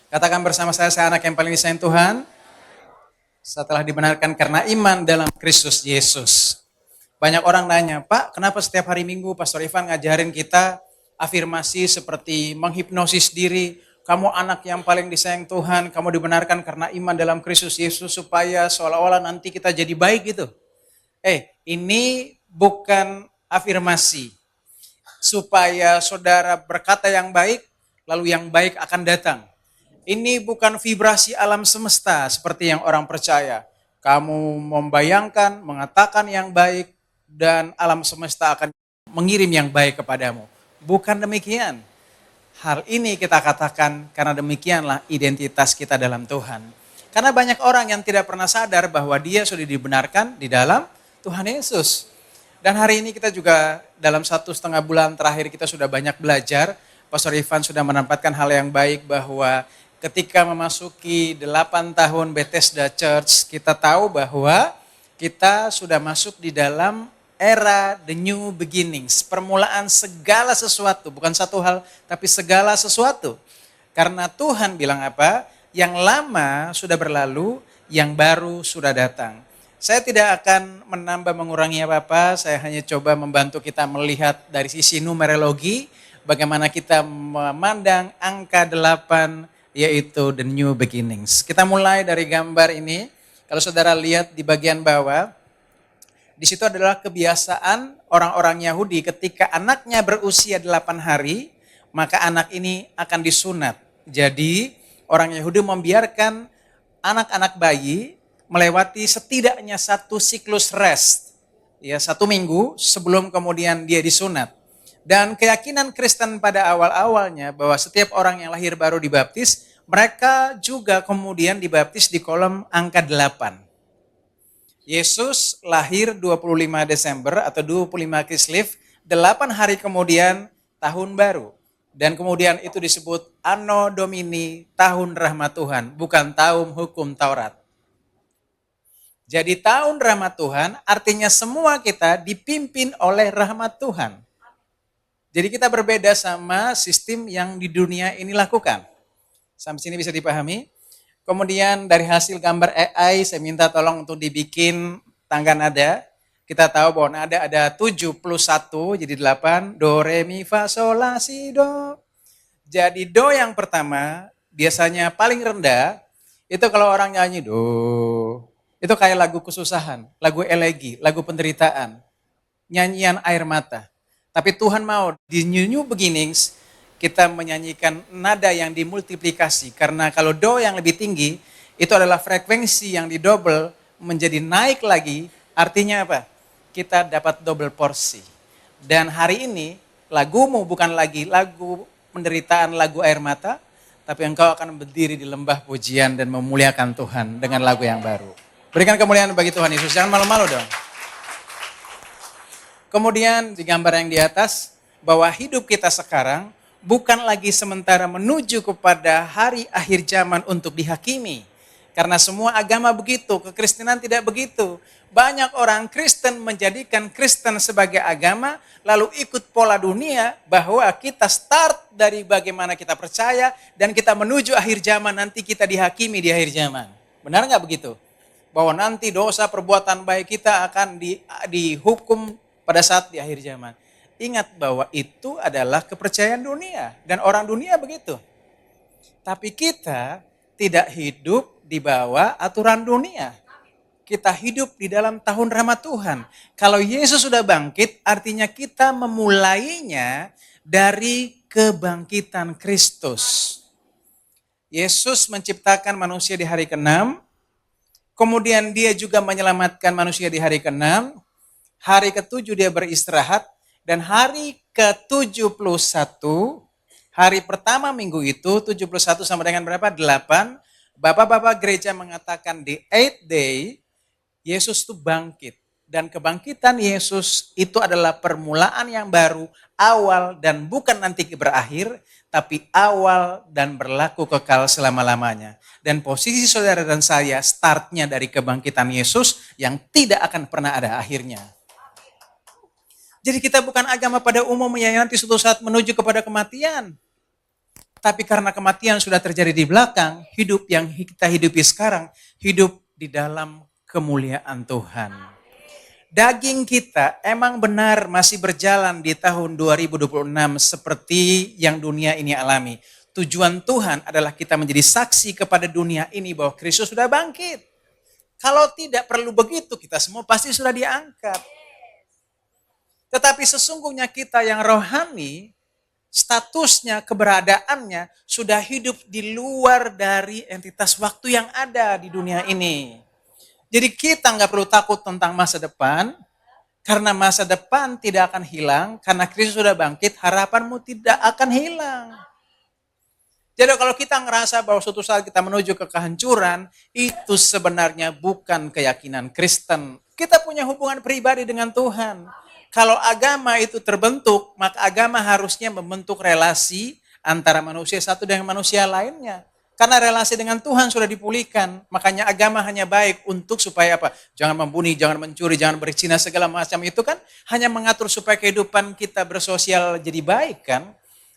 Katakan bersama saya anak yang paling disayang Tuhan. Setelah dibenarkan karena iman dalam Kristus Yesus. Banyak orang nanya, Pak, kenapa setiap hari Minggu Pastor Ivan ngajarin kita afirmasi seperti menghipnosis diri, kamu anak yang paling disayang Tuhan, kamu dibenarkan karena iman dalam Kristus Yesus supaya seolah-olah nanti kita jadi baik gitu. Ini bukan afirmasi supaya saudara berkata yang baik, lalu yang baik akan datang. Ini bukan vibrasi alam semesta seperti yang orang percaya. Kamu membayangkan, mengatakan yang baik, dan alam semesta akan mengirim yang baik kepadamu. Bukan demikian. Hal ini kita katakan karena demikianlah identitas kita dalam Tuhan. Karena banyak orang yang tidak pernah sadar bahwa dia sudah dibenarkan di dalam Tuhan Yesus. Dan hari ini kita juga dalam 1,5 bulan terakhir kita sudah banyak belajar. Pastor Ivan sudah menempatkan hal yang baik bahwa ketika memasuki 8 tahun Bethesda Church, kita tahu bahwa kita sudah masuk di dalam era the new beginnings. Permulaan segala sesuatu, bukan satu hal, tapi segala sesuatu. Karena Tuhan bilang apa? Yang lama sudah berlalu, yang baru sudah datang. Saya tidak akan menambah mengurangi apa-apa, saya hanya coba membantu kita melihat dari sisi numerologi, bagaimana kita memandang angka 8, yaitu the new beginnings. Kita mulai dari gambar ini, kalau saudara lihat di bagian bawah, di situ adalah kebiasaan orang-orang Yahudi ketika anaknya berusia 8 hari, maka anak ini akan disunat. Jadi orang Yahudi membiarkan anak-anak bayi melewati setidaknya satu siklus rest, ya 1 minggu sebelum kemudian dia disunat. Dan keyakinan Kristen pada awal-awalnya bahwa setiap orang yang lahir baru dibaptis, mereka juga kemudian dibaptis di kolom angka 8. Yesus lahir 25 Desember atau 25 Kislev, 8 hari kemudian tahun baru. Dan kemudian itu disebut Anno Domini, tahun rahmat Tuhan, bukan tahun hukum Taurat. Jadi tahun rahmat Tuhan artinya semua kita dipimpin oleh rahmat Tuhan. Jadi kita berbeda sama sistem yang di dunia ini lakukan. Sampai sini bisa dipahami? Kemudian dari hasil gambar AI saya minta tolong untuk dibikin tangga nada. Kita tahu bahwa nada ada 7 plus 1 jadi 8. Do, re, mi, fa, sol, la, si, do. Jadi do yang pertama biasanya paling rendah. Itu kalau orang nyanyi do. Itu kayak lagu kesusahan, lagu elegi, lagu penderitaan, nyanyian air mata. Tapi Tuhan mau di new beginnings kita menyanyikan nada yang dimultiplikasi. Karena kalau do yang lebih tinggi itu adalah frekuensi yang didouble menjadi naik lagi. Artinya apa? Kita dapat double porsi. Dan hari ini lagumu bukan lagi lagu penderitaan, lagu air mata. Tapi engkau akan berdiri di lembah pujian dan memuliakan Tuhan dengan lagu yang baru. Berikan kemuliaan bagi Tuhan Yesus, jangan malu-malu dong. Kemudian di gambar yang di atas, bahwa hidup kita sekarang bukan lagi sementara menuju kepada hari akhir zaman untuk dihakimi. Karena semua agama begitu, kekristenan tidak begitu. Banyak orang Kristen menjadikan Kristen sebagai agama, lalu ikut pola dunia bahwa kita start dari bagaimana kita percaya, dan kita menuju akhir zaman, nanti kita dihakimi di akhir zaman. Benar nggak begitu? Bahwa nanti dosa perbuatan baik kita akan dihukum pada saat di akhir zaman. Ingat bahwa itu adalah kepercayaan dunia dan orang dunia begitu. Tapi kita tidak hidup di bawah aturan dunia. Kita hidup di dalam tahun rahmat Tuhan. Kalau Yesus sudah bangkit, artinya kita memulainya dari kebangkitan Kristus. Yesus menciptakan manusia di hari ke-6. Kemudian dia juga menyelamatkan manusia di hari ke-6. Hari ke-7 dia beristirahat. Dan hari ke-71, hari pertama minggu itu, 71 sama dengan berapa? 8. Bapak-bapak gereja mengatakan di 8th day, Yesus itu bangkit. Dan kebangkitan Yesus itu adalah permulaan yang baru, awal dan bukan nanti berakhir, tapi awal dan berlaku kekal selama-lamanya. Dan posisi saudara dan saya startnya dari kebangkitan Yesus yang tidak akan pernah ada akhirnya. Jadi kita bukan agama pada umumnya yang nanti suatu saat menuju kepada kematian. Tapi karena kematian sudah terjadi di belakang, hidup yang kita hidupi sekarang, hidup di dalam kemuliaan Tuhan. Daging kita emang benar masih berjalan di tahun 2026 seperti yang dunia ini alami. Tujuan Tuhan adalah kita menjadi saksi kepada dunia ini bahwa Kristus sudah bangkit. Kalau tidak perlu begitu, kita semua pasti sudah diangkat. Tetapi sesungguhnya kita yang rohani, statusnya, keberadaannya sudah hidup di luar dari entitas waktu yang ada di dunia ini. Jadi kita nggak perlu takut tentang masa depan, karena masa depan tidak akan hilang, karena Kristus sudah bangkit, harapanmu tidak akan hilang. Jadi kalau kita ngerasa bahwa suatu saat kita menuju ke kehancuran, itu sebenarnya bukan keyakinan Kristen. Kita punya hubungan pribadi dengan Tuhan. Kalau agama itu terbentuk, maka agama harusnya membentuk relasi antara manusia satu dengan manusia lainnya. Karena relasi dengan Tuhan sudah dipulihkan, makanya agama hanya baik untuk supaya apa? Jangan membunuh, jangan mencuri, jangan berzina, segala macam itu kan hanya mengatur supaya kehidupan kita bersosial jadi baik kan.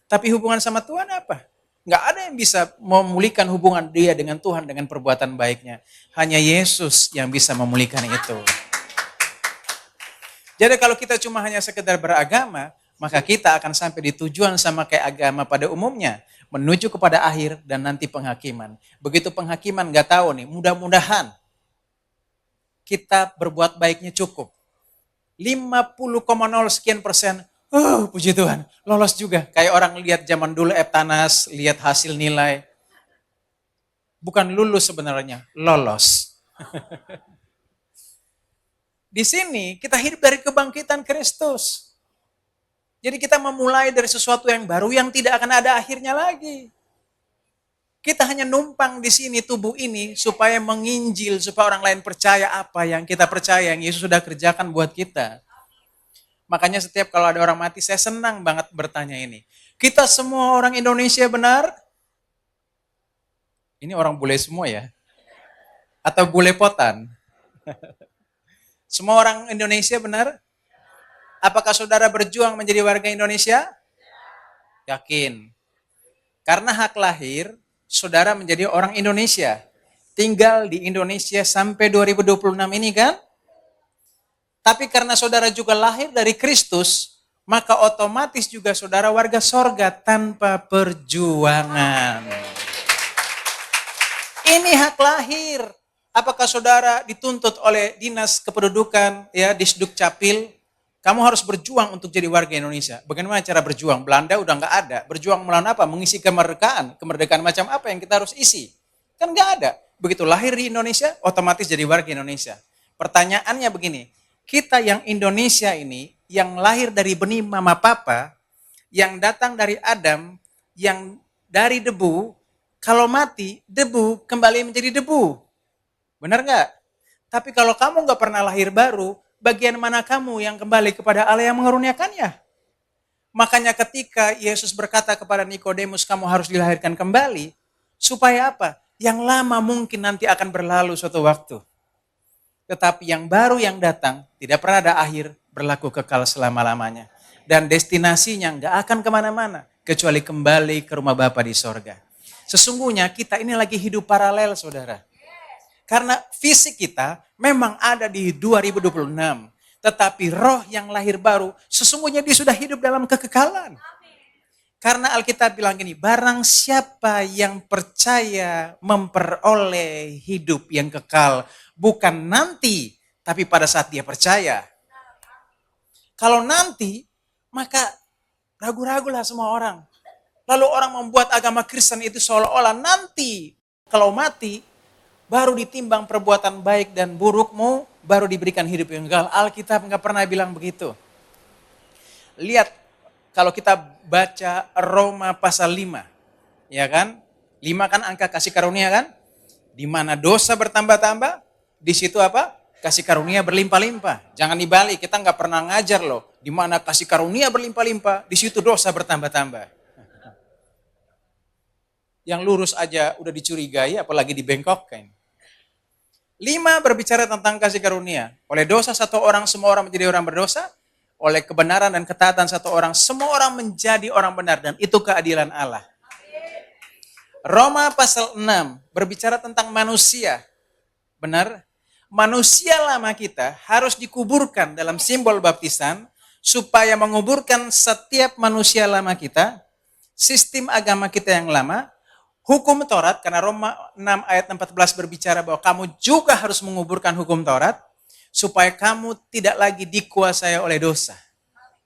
Tapi hubungan sama Tuhan apa? Nggak ada yang bisa memulihkan hubungan dia dengan Tuhan dengan perbuatan baiknya. Hanya Yesus yang bisa memulihkan itu. Jadi kalau kita cuma hanya sekedar beragama, maka kita akan sampai di tujuan sama kayak agama pada umumnya. Menuju kepada akhir dan nanti penghakiman. Begitu penghakiman nggak tahu nih, mudah-mudahan kita berbuat baiknya cukup. 50,0 sekian persen, puji Tuhan, lolos juga. Kayak orang lihat zaman dulu Eptanas, lihat hasil nilai. Bukan lulus sebenarnya, lolos. Di sini kita hidup dari kebangkitan Kristus. Jadi kita memulai dari sesuatu yang baru yang tidak akan ada akhirnya lagi. Kita hanya numpang di sini tubuh ini supaya menginjil, supaya orang lain percaya apa yang kita percaya, yang Yesus sudah kerjakan buat kita. Makanya setiap kalau ada orang mati, saya senang banget bertanya ini. Kita semua orang Indonesia benar? Ini orang bule semua ya? Atau bule potan? Semua orang Indonesia benar? Apakah saudara berjuang menjadi warga Indonesia? Yakin. Karena hak lahir, saudara menjadi orang Indonesia. Tinggal di Indonesia sampai 2026 ini kan? Tapi karena saudara juga lahir dari Kristus, maka otomatis juga saudara warga sorga tanpa perjuangan. Ini hak lahir. Apakah saudara dituntut oleh Dinas Kependudukan, ya, Disduk Capil, kamu harus berjuang untuk jadi warga Indonesia. Bagaimana cara berjuang? Belanda udah nggak ada. Berjuang melawan apa? Mengisi kemerdekaan. Kemerdekaan macam apa yang kita harus isi? Kan nggak ada. Begitu lahir di Indonesia, otomatis jadi warga Indonesia. Pertanyaannya begini, kita yang Indonesia ini, yang lahir dari benih mama papa, yang datang dari Adam, yang dari debu, kalau mati, debu kembali menjadi debu. Benar nggak? Tapi kalau kamu nggak pernah lahir baru, bagian mana kamu yang kembali kepada Allah yang mengaruniakannya? Makanya ketika Yesus berkata kepada Nikodemus, kamu harus dilahirkan kembali, supaya apa? Yang lama mungkin nanti akan berlalu suatu waktu. Tetapi yang baru yang datang, tidak pernah ada akhir, berlaku kekal selama-lamanya. Dan destinasinya nggak akan kemana-mana, kecuali kembali ke rumah Bapa di sorga. Sesungguhnya kita ini lagi hidup paralel, saudara. Karena fisik kita memang ada di 2026. Tetapi roh yang lahir baru, sesungguhnya dia sudah hidup dalam kekekalan. Karena Alkitab bilang gini, barang siapa yang percaya memperoleh hidup yang kekal, bukan nanti, tapi pada saat dia percaya. Kalau nanti, maka ragu-ragulah semua orang. Lalu orang membuat agama Kristen itu seolah-olah nanti, kalau mati, baru ditimbang perbuatan baik dan burukmu, baru diberikan hidup yang kekal. Alkitab nggak pernah bilang begitu. Lihat, kalau kita baca Roma pasal 5, ya kan? 5 kan angka kasih karunia kan? Di mana dosa bertambah-tambah, di situ apa? Kasih karunia berlimpah-limpah. Jangan dibalik, kita nggak pernah ngajar loh. Di mana kasih karunia berlimpah-limpah, di situ dosa bertambah-tambah. Yang lurus aja udah dicurigai, apalagi dibengkokkan. 5 berbicara tentang kasih karunia. Oleh dosa satu orang, semua orang menjadi orang berdosa. Oleh kebenaran dan ketaatan satu orang, semua orang menjadi orang benar. Dan itu keadilan Allah. Roma pasal 6 berbicara tentang manusia. Benar? Manusia lama kita harus dikuburkan dalam simbol baptisan supaya menguburkan setiap manusia lama kita, sistem agama kita yang lama, hukum Taurat, karena Roma 6 ayat 14 berbicara bahwa kamu juga harus menguburkan hukum Taurat supaya kamu tidak lagi dikuasai oleh dosa.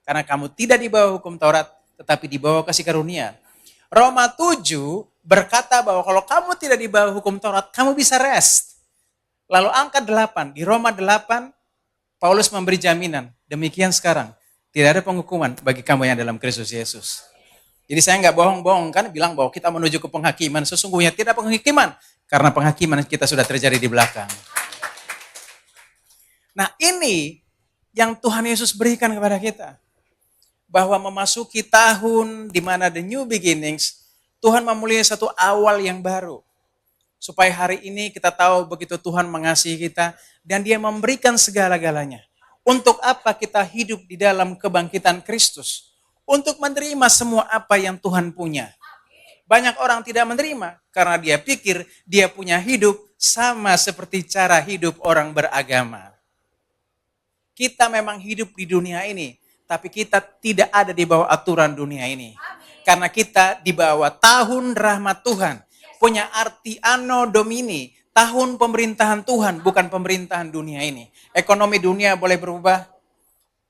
Karena kamu tidak di bawah hukum Taurat, tetapi di bawah kasih karunia. Roma 7 berkata bahwa kalau kamu tidak di bawah hukum Taurat, kamu bisa rest. Lalu angka 8, di Roma 8, Paulus memberi jaminan, demikian sekarang, tidak ada penghukuman bagi kamu yang dalam Kristus Yesus. Jadi saya nggak bohong-bohong kan bilang bahwa kita menuju ke penghakiman, sesungguhnya tidak penghakiman, karena penghakiman kita sudah terjadi di belakang. Nah ini yang Tuhan Yesus berikan kepada kita. Bahwa memasuki tahun di mana the new beginnings, Tuhan memulai satu awal yang baru. Supaya hari ini kita tahu begitu Tuhan mengasihi kita dan Dia memberikan segala-galanya. Untuk apa kita hidup di dalam kebangkitan Kristus? Untuk menerima semua apa yang Tuhan punya. Banyak orang tidak menerima karena dia pikir dia punya hidup sama seperti cara hidup orang beragama. Kita memang hidup di dunia ini, tapi kita tidak ada di bawah aturan dunia ini. Karena kita di bawah tahun rahmat Tuhan. Punya arti anno domini, tahun pemerintahan Tuhan, bukan pemerintahan dunia ini. Ekonomi dunia boleh berubah,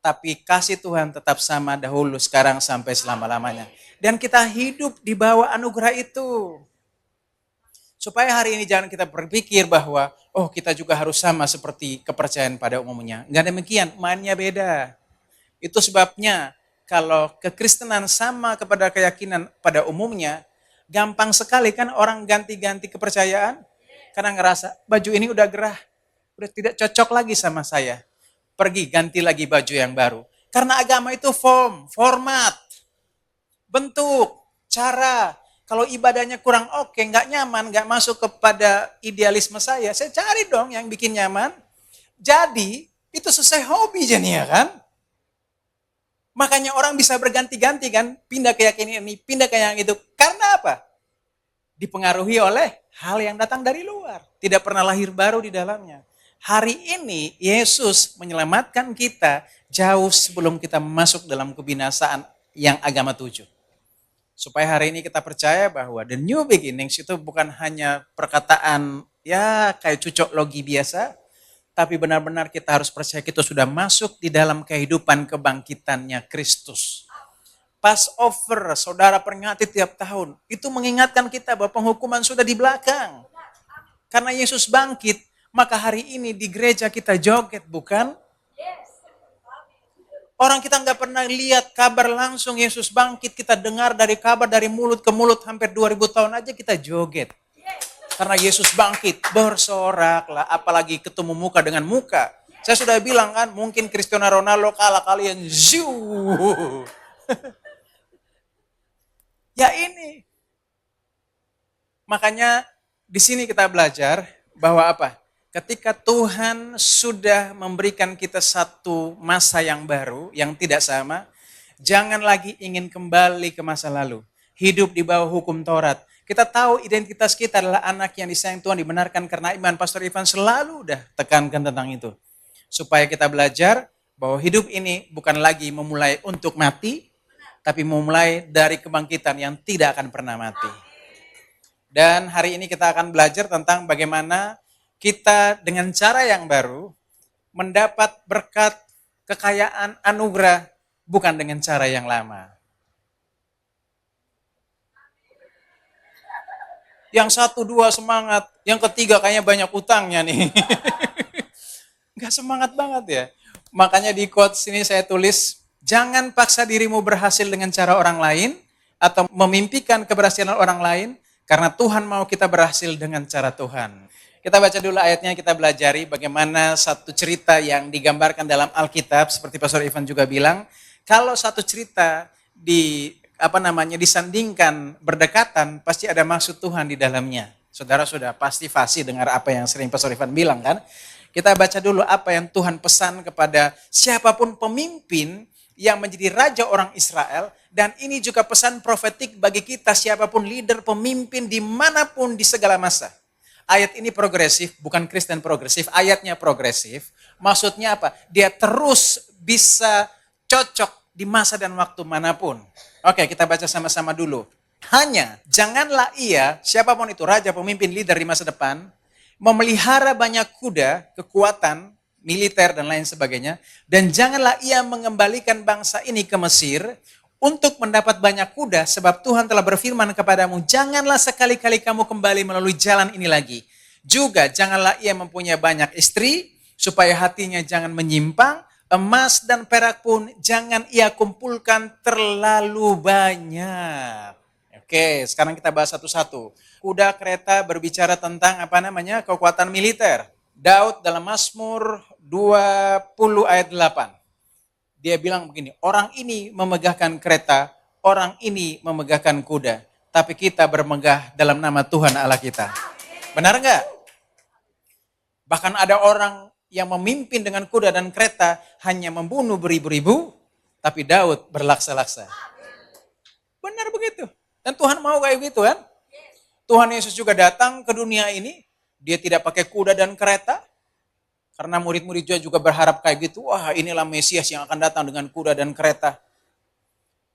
tapi kasih Tuhan tetap sama dahulu, sekarang, sampai selama-lamanya. Dan kita hidup di bawah anugerah itu. Supaya hari ini jangan kita berpikir bahwa, oh kita juga harus sama seperti kepercayaan pada umumnya. Enggak demikian, mainnya beda. Itu sebabnya kalau kekristenan sama kepada keyakinan pada umumnya, gampang sekali kan orang ganti-ganti kepercayaan. Karena ngerasa baju ini udah gerah, udah tidak cocok lagi sama saya. Pergi ganti lagi baju yang baru. Karena agama itu format, bentuk, cara. Kalau ibadahnya kurang oke, nggak nyaman, nggak masuk kepada idealisme saya cari dong yang bikin nyaman. Jadi itu selesai hobi jadinya kan. Makanya orang bisa berganti-ganti kan, pindah ke yang ini, pindah ke yang itu. Karena apa? Dipengaruhi oleh hal yang datang dari luar. Tidak pernah lahir baru di dalamnya. Hari ini Yesus menyelamatkan kita jauh sebelum kita masuk dalam kebinasaan yang agama tuju. Supaya hari ini kita percaya bahwa the new beginnings itu bukan hanya perkataan ya kayak cucok logi biasa, tapi benar-benar kita harus percaya kita sudah masuk di dalam kehidupan kebangkitannya Kristus. Passover, saudara peringati tiap tahun, itu mengingatkan kita bahwa penghukuman sudah di belakang. Karena Yesus bangkit, maka hari ini di gereja kita joget, bukan? Orang kita nggak pernah lihat kabar langsung Yesus bangkit, kita dengar dari kabar dari mulut ke mulut hampir 2000 tahun aja kita joget. Karena Yesus bangkit, bersoraklah, apalagi ketemu muka dengan muka. Saya sudah bilang kan, mungkin Cristiano Ronaldo kalah kalian, ziu. Ya ini. Makanya di sini kita belajar bahwa apa? Ketika Tuhan sudah memberikan kita satu masa yang baru, yang tidak sama, jangan lagi ingin kembali ke masa lalu. Hidup di bawah hukum Taurat. Kita tahu identitas kita adalah anak yang disayang Tuhan, dibenarkan karena iman. Pastor Ivan selalu udah tekankan tentang itu. Supaya kita belajar bahwa hidup ini bukan lagi memulai untuk mati, tapi memulai dari kebangkitan yang tidak akan pernah mati. Dan hari ini kita akan belajar tentang bagaimana kita dengan cara yang baru mendapat berkat kekayaan anugerah bukan dengan cara yang lama. Yang satu dua semangat, yang ketiga kayaknya banyak utangnya nih. Gak semangat banget ya. Makanya di quotes ini saya tulis, jangan paksa dirimu berhasil dengan cara orang lain atau memimpikan keberhasilan orang lain, karena Tuhan mau kita berhasil dengan cara Tuhan. Kita baca dulu ayatnya, kita belajari bagaimana satu cerita yang digambarkan dalam Alkitab, seperti Pastor Ivan juga bilang, kalau satu cerita disandingkan berdekatan, pasti ada maksud Tuhan di dalamnya. Saudara sudah pasti fasih dengar apa yang sering Pastor Ivan bilang kan. Kita baca dulu apa yang Tuhan pesan kepada siapapun pemimpin yang menjadi raja orang Israel. Dan ini juga pesan profetik bagi kita, siapapun leader, pemimpin, dimanapun di segala masa. Ayat ini progresif, bukan Kristen progresif, ayatnya progresif. Maksudnya apa? Dia terus bisa cocok di masa dan waktu manapun. Oke, kita baca sama-sama dulu. Hanya janganlah ia, siapapun itu, raja, pemimpin, leader di masa depan, memelihara banyak kuda, kekuatan, militer dan lain sebagainya. Dan janganlah ia mengembalikan bangsa ini ke Mesir untuk mendapat banyak kuda, sebab Tuhan telah berfirman kepadamu, janganlah sekali-kali kamu kembali melalui jalan ini lagi. Juga janganlah ia mempunyai banyak istri, supaya hatinya jangan menyimpang, emas dan perak pun jangan ia kumpulkan terlalu banyak. Oke, sekarang kita bahas satu-satu. Kuda kereta berbicara tentang kekuatan militer. Daud dalam Mazmur 20 ayat 8. Dia bilang begini, orang ini memegahkan kereta, orang ini memegahkan kuda, tapi kita bermegah dalam nama Tuhan Allah kita. Benar enggak? Bahkan ada orang yang memimpin dengan kuda dan kereta hanya membunuh beribu-ribu, tapi Daud berlaksa-laksa. Benar begitu. Dan Tuhan mau kayak gitu kan? Tuhan Yesus juga datang ke dunia ini, dia tidak pakai kuda dan kereta, karena murid-murid juga berharap kayak gitu, wah inilah Mesias yang akan datang dengan kuda dan kereta.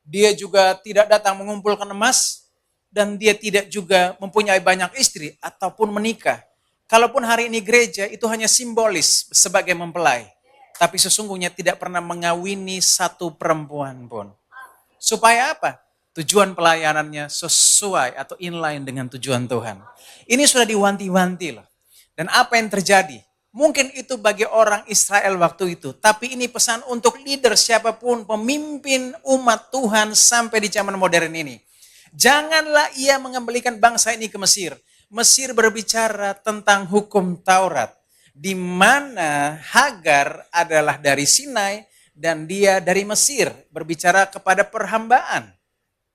Dia juga tidak datang mengumpulkan emas, dan dia tidak juga mempunyai banyak istri ataupun menikah. Kalaupun hari ini gereja itu hanya simbolis sebagai mempelai, tapi sesungguhnya tidak pernah mengawini satu perempuan pun. Supaya apa? Tujuan pelayanannya sesuai atau inline dengan tujuan Tuhan. Ini sudah diwanti-wanti loh. Dan apa yang terjadi? Mungkin itu bagi orang Israel waktu itu. Tapi ini pesan untuk leader siapapun, pemimpin umat Tuhan sampai di zaman modern ini. Janganlah ia mengembalikan bangsa ini ke Mesir. Mesir berbicara tentang hukum Taurat. Di mana Hagar adalah dari Sinai dan dia dari Mesir. Berbicara kepada perhambaan.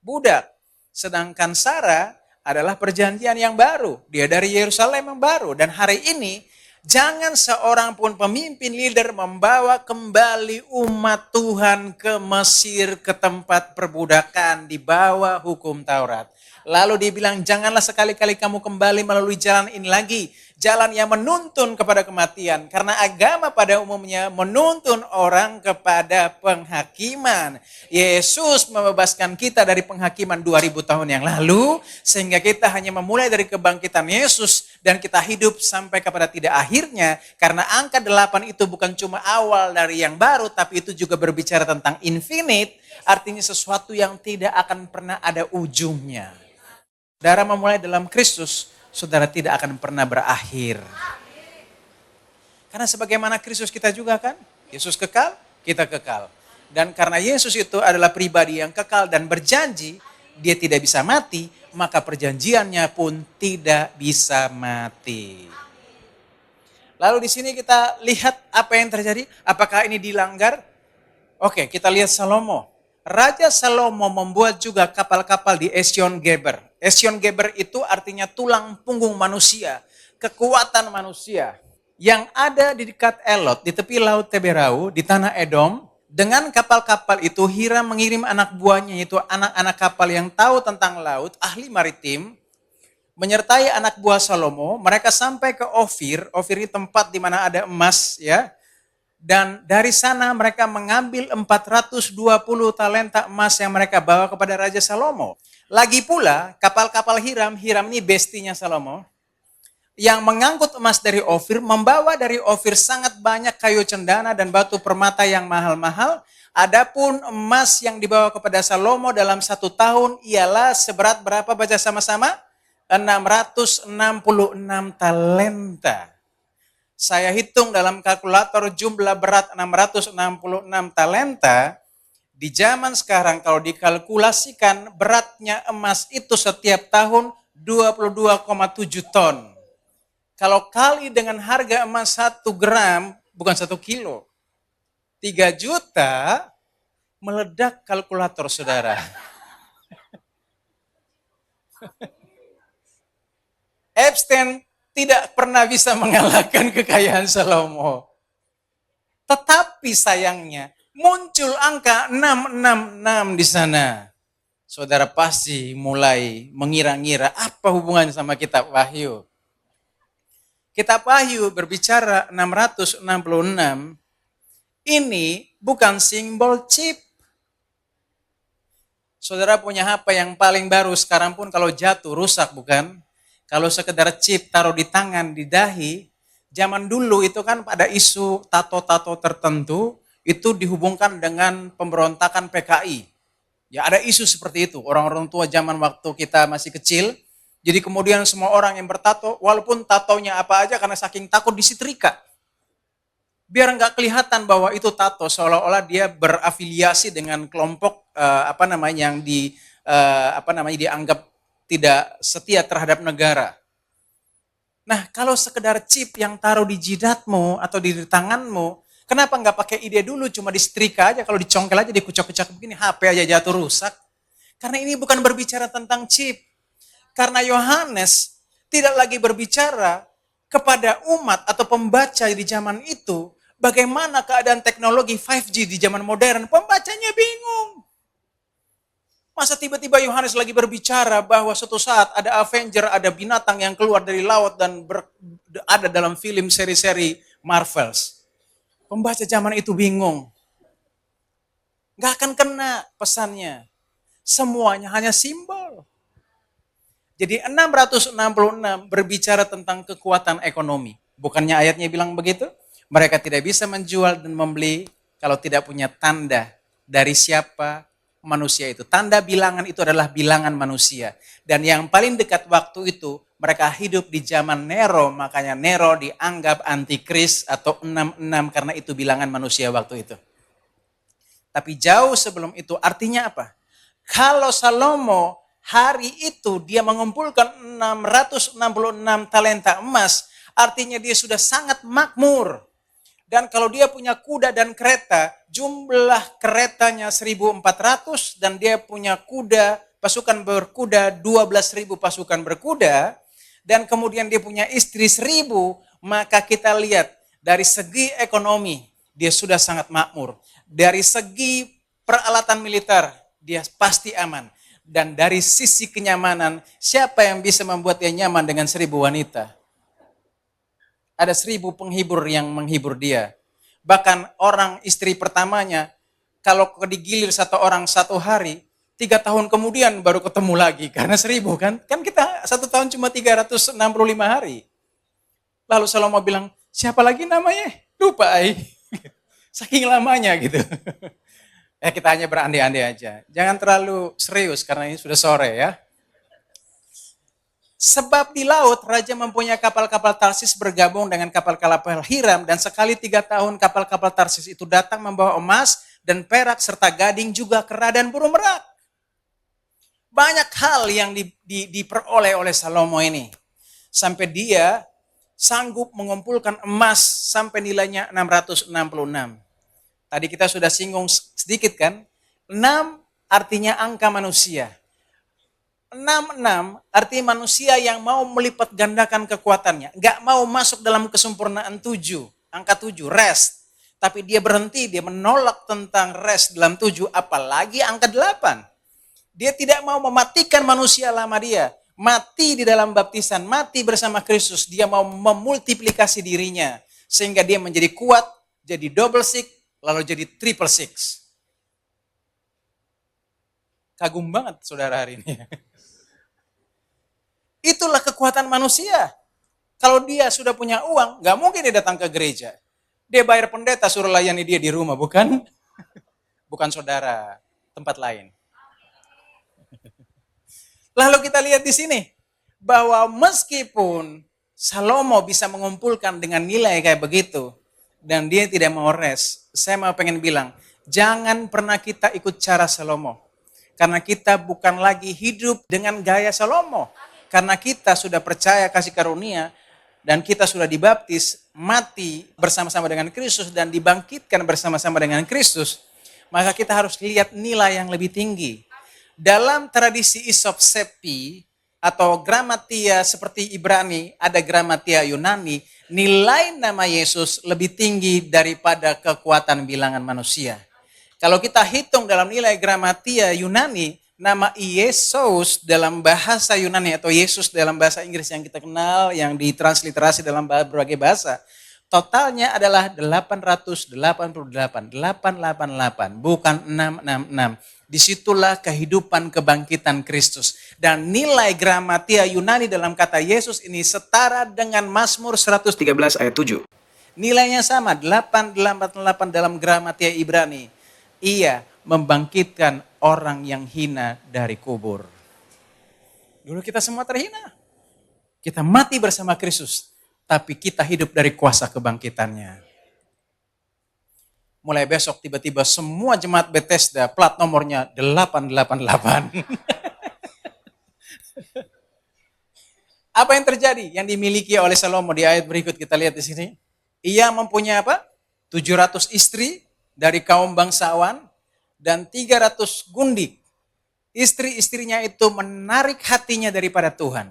Budak. Sedangkan Sarah adalah perjanjian yang baru. Dia dari Yerusalem yang baru. Dan hari ini jangan seorang pun pemimpin leader membawa kembali umat Tuhan ke Mesir, ke tempat perbudakan di bawah hukum Taurat. Lalu dibilang janganlah sekali-kali kamu kembali melalui jalan ini lagi. Jalan yang menuntun kepada kematian. Karena agama pada umumnya menuntun orang kepada penghakiman. Yesus membebaskan kita dari penghakiman 2000 tahun yang lalu. Sehingga kita hanya memulai dari kebangkitan Yesus. Dan kita hidup sampai kepada tidak akhirnya. Karena angka 8 itu bukan cuma awal dari yang baru. Tapi itu juga berbicara tentang infinite. Artinya sesuatu yang tidak akan pernah ada ujungnya. Saudara memulai dalam Kristus, saudara tidak akan pernah berakhir. Karena sebagaimana Kristus kita juga kan, Yesus kekal, kita kekal. Dan karena Yesus itu adalah pribadi yang kekal dan berjanji, dia tidak bisa mati, maka perjanjiannya pun tidak bisa mati. Lalu di sini kita lihat apa yang terjadi, apakah ini dilanggar? Oke, kita lihat Salomo. Raja Salomo membuat juga kapal-kapal di Esion Geber. Esion Geber itu artinya tulang punggung manusia, kekuatan manusia yang ada di dekat Elot, di tepi laut Teberau, di tanah Edom. Dengan kapal-kapal itu Hiram mengirim anak buahnya, yaitu anak-anak kapal yang tahu tentang laut, ahli maritim, menyertai anak buah Salomo. Mereka sampai ke Ofir. Ofir ini tempat di mana ada emas, ya. Dan dari sana mereka mengambil 420 talenta emas yang mereka bawa kepada Raja Salomo. Lagi pula kapal-kapal Hiram ini bestinya Salomo, yang mengangkut emas dari Ofir, membawa dari Ofir sangat banyak kayu cendana dan batu permata yang mahal-mahal. Adapun emas yang dibawa kepada Salomo dalam 1 tahun ialah seberat berapa, baca sama-sama? 666 talenta. Saya hitung dalam kalkulator jumlah berat 666 talenta. Di zaman sekarang kalau dikalkulasikan beratnya emas itu setiap tahun 22,7 ton. Kalau kali dengan harga emas 1 gram, bukan 1 kilo, 3 juta, meledak kalkulator saudara. Epstein tidak pernah bisa mengalahkan kekayaan Salomo. Tetapi sayangnya, muncul angka 666 di sana. Saudara pasti mulai mengira-ngira apa hubungannya sama kitab Wahyu. Kitab Wahyu berbicara 666, ini bukan simbol chip. Saudara punya HP yang paling baru sekarang pun kalau jatuh rusak, bukan? Kalau sekedar chip taruh di tangan, di dahi, zaman dulu itu kan pada isu tato-tato tertentu, itu dihubungkan dengan pemberontakan PKI. Ya ada isu seperti itu, orang-orang tua zaman waktu kita masih kecil, jadi kemudian semua orang yang bertato, walaupun tatonya apa aja karena saking takut disetrika. Biar nggak kelihatan bahwa itu tato, seolah-olah dia berafiliasi dengan kelompok yang dianggap tidak setia terhadap negara. Nah, kalau sekedar chip yang taruh di jidatmu atau di tanganmu, kenapa nggak pakai ide dulu, cuma disetrika aja, kalau dicongkel aja, dikucak-kucak begini, HP aja jatuh rusak. Karena ini bukan berbicara tentang chip. Karena Yohanes tidak lagi berbicara kepada umat atau pembaca di zaman itu, bagaimana keadaan teknologi 5G di zaman modern, pembacanya bingung. Masa tiba-tiba Yohanes lagi berbicara bahwa suatu saat ada Avenger, ada binatang yang keluar dari laut dan ada dalam film seri-seri Marvels. Pembaca zaman itu bingung. Gak akan kena pesannya. Semuanya hanya simbol. Jadi 666 berbicara tentang kekuatan ekonomi. Bukannya ayatnya bilang begitu? Mereka tidak bisa menjual dan membeli kalau tidak punya tanda dari siapa manusia itu. Tanda bilangan itu adalah bilangan manusia. Dan yang paling dekat waktu itu, mereka hidup di zaman Nero, makanya Nero dianggap antikris atau 66 karena itu bilangan manusia waktu itu. Tapi jauh sebelum itu artinya apa? Kalau Salomo hari itu dia mengumpulkan 666 talenta emas, artinya dia sudah sangat makmur. Dan kalau dia punya kuda dan kereta, jumlah keretanya 1.400 dan dia punya kuda, pasukan berkuda 12.000 pasukan berkuda, dan kemudian dia punya istri 1.000, maka kita lihat dari segi ekonomi dia sudah sangat makmur. Dari segi peralatan militer dia pasti aman. Dan dari sisi kenyamanan, siapa yang bisa membuat dia nyaman dengan 1.000 wanita? Ada 1.000 penghibur yang menghibur dia. Bahkan orang istri pertamanya, kalau digilir satu orang satu hari, 3 tahun kemudian baru ketemu lagi. Karena 1.000 kan? Kan kita 1 tahun cuma 365 hari. Lalu Salomo bilang, siapa lagi namanya? Lupa. Saking lamanya gitu. Kita hanya berandai-andai aja. Jangan terlalu serius karena ini sudah sore ya. Sebab di laut raja mempunyai kapal-kapal Tarsis bergabung dengan kapal-kapal Hiram, dan sekali 3 tahun kapal-kapal Tarsis itu datang membawa emas dan perak serta gading juga kera dan burung merak. Banyak hal yang diperoleh oleh Salomo ini. Sampai dia sanggup mengumpulkan emas sampai nilainya 666. Tadi kita sudah singgung sedikit kan? 6 artinya angka manusia. 66 artinya manusia yang mau melipat gandakan kekuatannya. Gak mau masuk dalam kesempurnaan 7. Angka 7, rest. Tapi dia berhenti, dia menolak tentang rest dalam 7. Apalagi angka 8. Dia tidak mau mematikan manusia lama dia. Mati di dalam baptisan, mati bersama Kristus. Dia mau memultiplikasi dirinya. Sehingga dia menjadi kuat, jadi double six, lalu jadi triple six. Kagum banget saudara hari ini. Itulah kekuatan manusia. Kalau dia sudah punya uang, gak mungkin dia datang ke gereja. Dia bayar pendeta suruh layani dia di rumah, bukan? Bukan saudara, tempat lain. Lalu kita lihat di sini, bahwa meskipun Salomo bisa mengumpulkan dengan nilai kayak begitu, dan dia tidak mau rest, saya mau pengen bilang, jangan pernah kita ikut cara Salomo. Karena kita bukan lagi hidup dengan gaya Salomo. Karena kita sudah percaya kasih karunia dan kita sudah dibaptis, mati bersama-sama dengan Kristus dan dibangkitkan bersama-sama dengan Kristus, maka kita harus lihat nilai yang lebih tinggi. Dalam tradisi Isop Sepi atau gramatia seperti Ibrani, ada gramatia Yunani, nilai nama Yesus lebih tinggi daripada kekuatan bilangan manusia. Kalau kita hitung dalam nilai gramatia Yunani, nama Yesus dalam bahasa Yunani atau Yesus dalam bahasa Inggris yang kita kenal, yang ditransliterasi dalam berbagai bahasa, totalnya adalah 888, 888, bukan 666. Disitulah kehidupan kebangkitan Kristus. Dan nilai gramatia Yunani dalam kata Yesus ini setara dengan Mazmur 113 ayat 7. Nilainya sama, 888 dalam gramatia Ibrani. Ia membangkitkan orang yang hina dari kubur. Dulu kita semua terhina. Kita mati bersama Kristus, tapi kita hidup dari kuasa kebangkitannya. Mulai besok tiba-tiba semua jemaat Bethesda plat nomornya 888. Apa yang terjadi yang dimiliki oleh Salomo di ayat berikut kita lihat di sini? Ia mempunyai apa? 700 istri dari kaum bangsawan dan 300 gundik. Istri-istrinya itu menarik hatinya daripada Tuhan.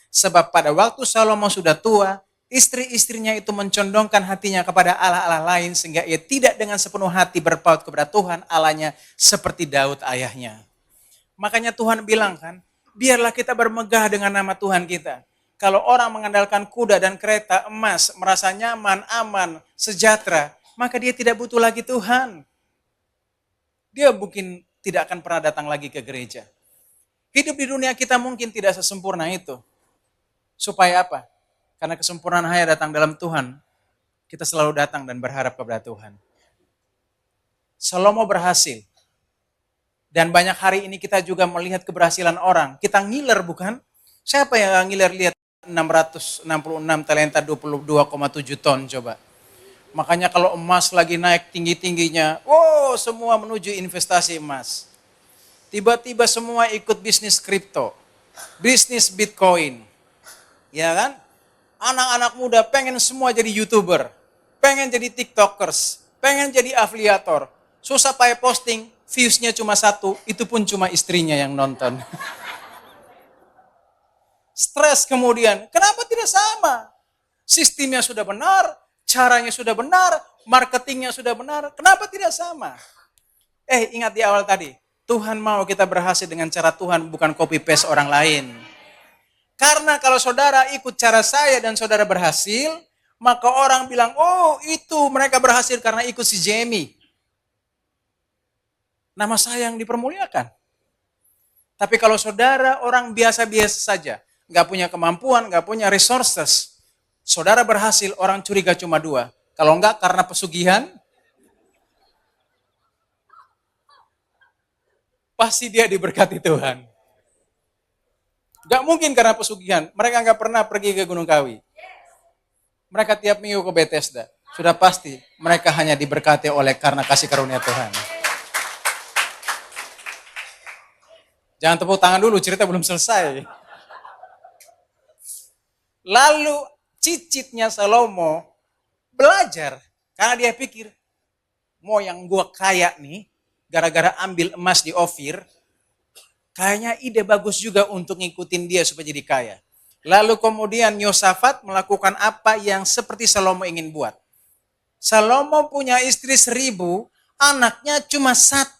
Sebab pada waktu Salomo sudah tua, istri-istrinya itu mencondongkan hatinya kepada Allah-Allah lain sehingga ia tidak dengan sepenuh hati berpaut kepada Tuhan Allahnya seperti Daud ayahnya. Makanya Tuhan bilang kan, biarlah kita bermegah dengan nama Tuhan kita. Kalau orang mengandalkan kuda dan kereta emas, merasa nyaman, aman, sejahtera, maka dia tidak butuh lagi Tuhan. Dia mungkin tidak akan pernah datang lagi ke gereja. Hidup di dunia kita mungkin tidak sesempurna itu. Supaya apa? Karena kesempurnaan hanya datang dalam Tuhan. Kita selalu datang dan berharap kepada Tuhan. Salomo berhasil. Dan banyak hari ini kita juga melihat keberhasilan orang. Kita ngiler bukan? Siapa yang ngiler lihat 666 talenta 22,7 ton coba. Makanya kalau emas lagi naik tinggi-tingginya, semua menuju investasi emas. Tiba-tiba semua ikut bisnis kripto, bisnis Bitcoin. Ya kan? Anak-anak muda pengen semua jadi YouTuber, pengen jadi TikTokers, pengen jadi afiliator. Susah payah posting, views-nya cuma 1, itu pun cuma istrinya yang nonton. Stres kemudian, kenapa tidak sama? Sistemnya sudah benar, caranya sudah benar, marketingnya sudah benar, kenapa tidak sama? Ingat di awal tadi, Tuhan mau kita berhasil dengan cara Tuhan, bukan copy paste orang lain. Karena kalau saudara ikut cara saya dan saudara berhasil, maka orang bilang, itu mereka berhasil karena ikut si Jamie. Nama saya yang dipermuliakan. Tapi kalau saudara orang biasa-biasa saja, nggak punya kemampuan, nggak punya resources, saudara berhasil, orang curiga cuma 2. Kalau enggak karena pesugihan, pasti dia diberkati Tuhan. Nggak mungkin karena pesugihan. Mereka nggak pernah pergi ke Gunung Kawi. Mereka tiap minggu ke Bethesda. Sudah pasti mereka hanya diberkati oleh karena kasih karunia Tuhan. Jangan tepuk tangan dulu, cerita belum selesai. Lalu cicitnya Salomo belajar. Karena dia pikir, mau yang gua kaya nih, gara-gara ambil emas di Ofir, kayaknya ide bagus juga untuk ngikutin dia supaya jadi kaya. Lalu kemudian Yosafat melakukan apa yang seperti Salomo ingin buat. Salomo punya istri 1000, anaknya cuma 1.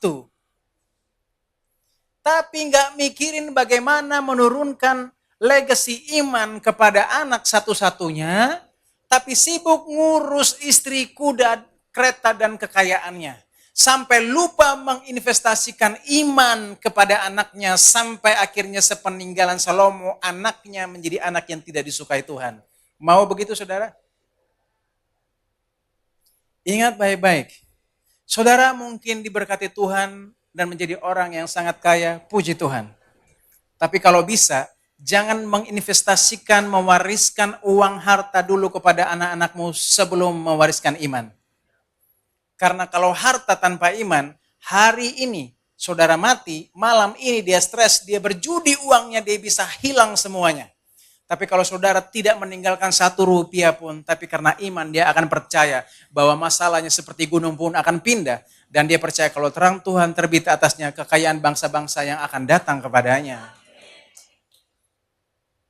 Tapi nggak mikirin bagaimana menurunkan legasi iman kepada anak satu-satunya, tapi sibuk ngurus istri, kuda, kereta, dan kekayaannya. Sampai lupa menginvestasikan iman kepada anaknya, sampai akhirnya sepeninggalan Salomo, anaknya menjadi anak yang tidak disukai Tuhan. Mau begitu saudara? Ingat baik-baik. Saudara mungkin diberkati Tuhan dan menjadi orang yang sangat kaya, puji Tuhan. Tapi kalau bisa, jangan menginvestasikan, mewariskan uang harta dulu kepada anak-anakmu sebelum mewariskan iman. Karena kalau harta tanpa iman, hari ini saudara mati, malam ini dia stres, dia berjudi uangnya, dia bisa hilang semuanya. Tapi kalau saudara tidak meninggalkan 1 rupiah pun, tapi karena iman dia akan percaya bahwa masalahnya seperti gunung pun akan pindah. Dan dia percaya kalau terang Tuhan terbit atasnya, kekayaan bangsa-bangsa yang akan datang kepadanya.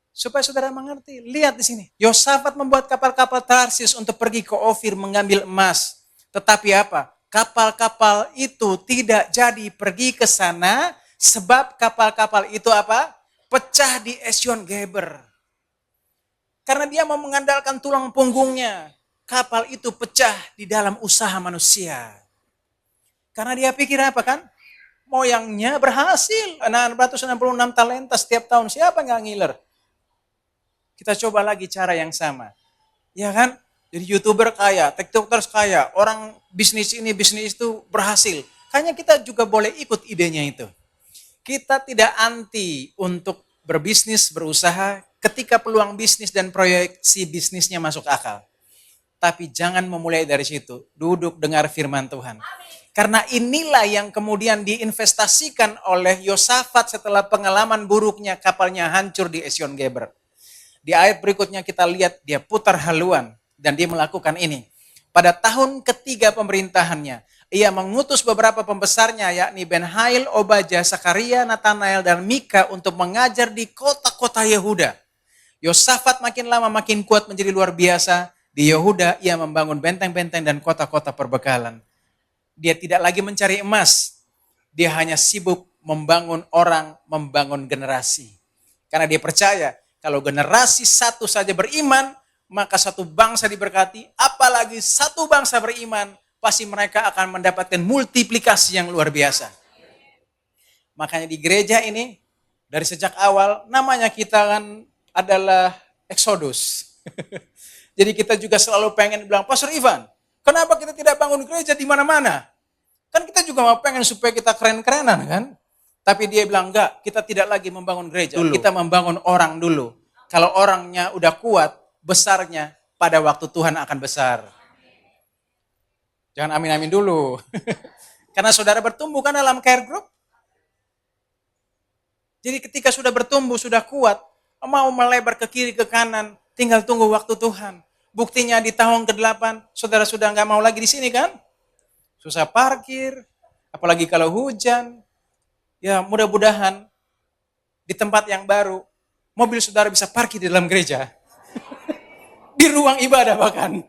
Supaya saudara mengerti, lihat di sini. Yosafat membuat kapal-kapal Tarsis untuk pergi ke Ofir mengambil emas. Tetapi apa? Kapal-kapal itu tidak jadi pergi ke sana sebab kapal-kapal itu apa? Pecah di Esion Geber. Karena dia mau mengandalkan tulang punggungnya. Kapal itu pecah di dalam usaha manusia. Karena dia pikir apa kan? Moyangnya berhasil. 666 talenta setiap tahun. Siapa nggak ngiler? Kita coba lagi cara yang sama. Ya kan? Jadi YouTuber kaya, TikTokers kaya, orang bisnis ini, bisnis itu berhasil. Kayaknya kita juga boleh ikut idenya itu. Kita tidak anti untuk berbisnis, berusaha ketika peluang bisnis dan proyeksi bisnisnya masuk akal. Tapi jangan memulai dari situ. Duduk dengar firman Tuhan. Karena inilah yang kemudian diinvestasikan oleh Yosafat setelah pengalaman buruknya kapalnya hancur di Esion Geber. Di ayat berikutnya kita lihat dia putar haluan dan dia melakukan ini. Pada tahun ketiga pemerintahannya, ia mengutus beberapa pembesarnya yakni Ben-Hail, Obadya, Sakaria, Natanael, dan Mika untuk mengajar di kota-kota Yehuda. Yosafat makin lama makin kuat menjadi luar biasa. Di Yehuda ia membangun benteng-benteng dan kota-kota perbekalan. Dia tidak lagi mencari emas. Dia hanya sibuk membangun orang, membangun generasi. Karena dia percaya kalau generasi satu saja beriman, maka satu bangsa diberkati. Apalagi satu bangsa beriman, pasti mereka akan mendapatkan multiplikasi yang luar biasa. Makanya di gereja ini, dari sejak awal, namanya kita kan adalah Exodus. Jadi kita juga selalu pengen bilang, Pastor Ivan, kenapa kita tidak bangun gereja di mana-mana? Kan kita juga mau pengen supaya kita keren-kerenan kan? Tapi dia bilang, enggak, kita tidak lagi membangun gereja. Dulu. Kita membangun orang dulu. Kalau orangnya udah kuat, besarnya, pada waktu Tuhan akan besar. Jangan amin-amin dulu. Karena saudara bertumbuh kan dalam care group. Jadi ketika sudah bertumbuh, sudah kuat, mau melebar ke kiri, ke kanan, tinggal tunggu waktu Tuhan. Buktinya di tahun ke-8, saudara sudah nggak mau lagi di sini kan? Susah parkir, apalagi kalau hujan. Ya mudah-mudahan di tempat yang baru, mobil saudara bisa parkir di dalam gereja. Di ruang ibadah bahkan.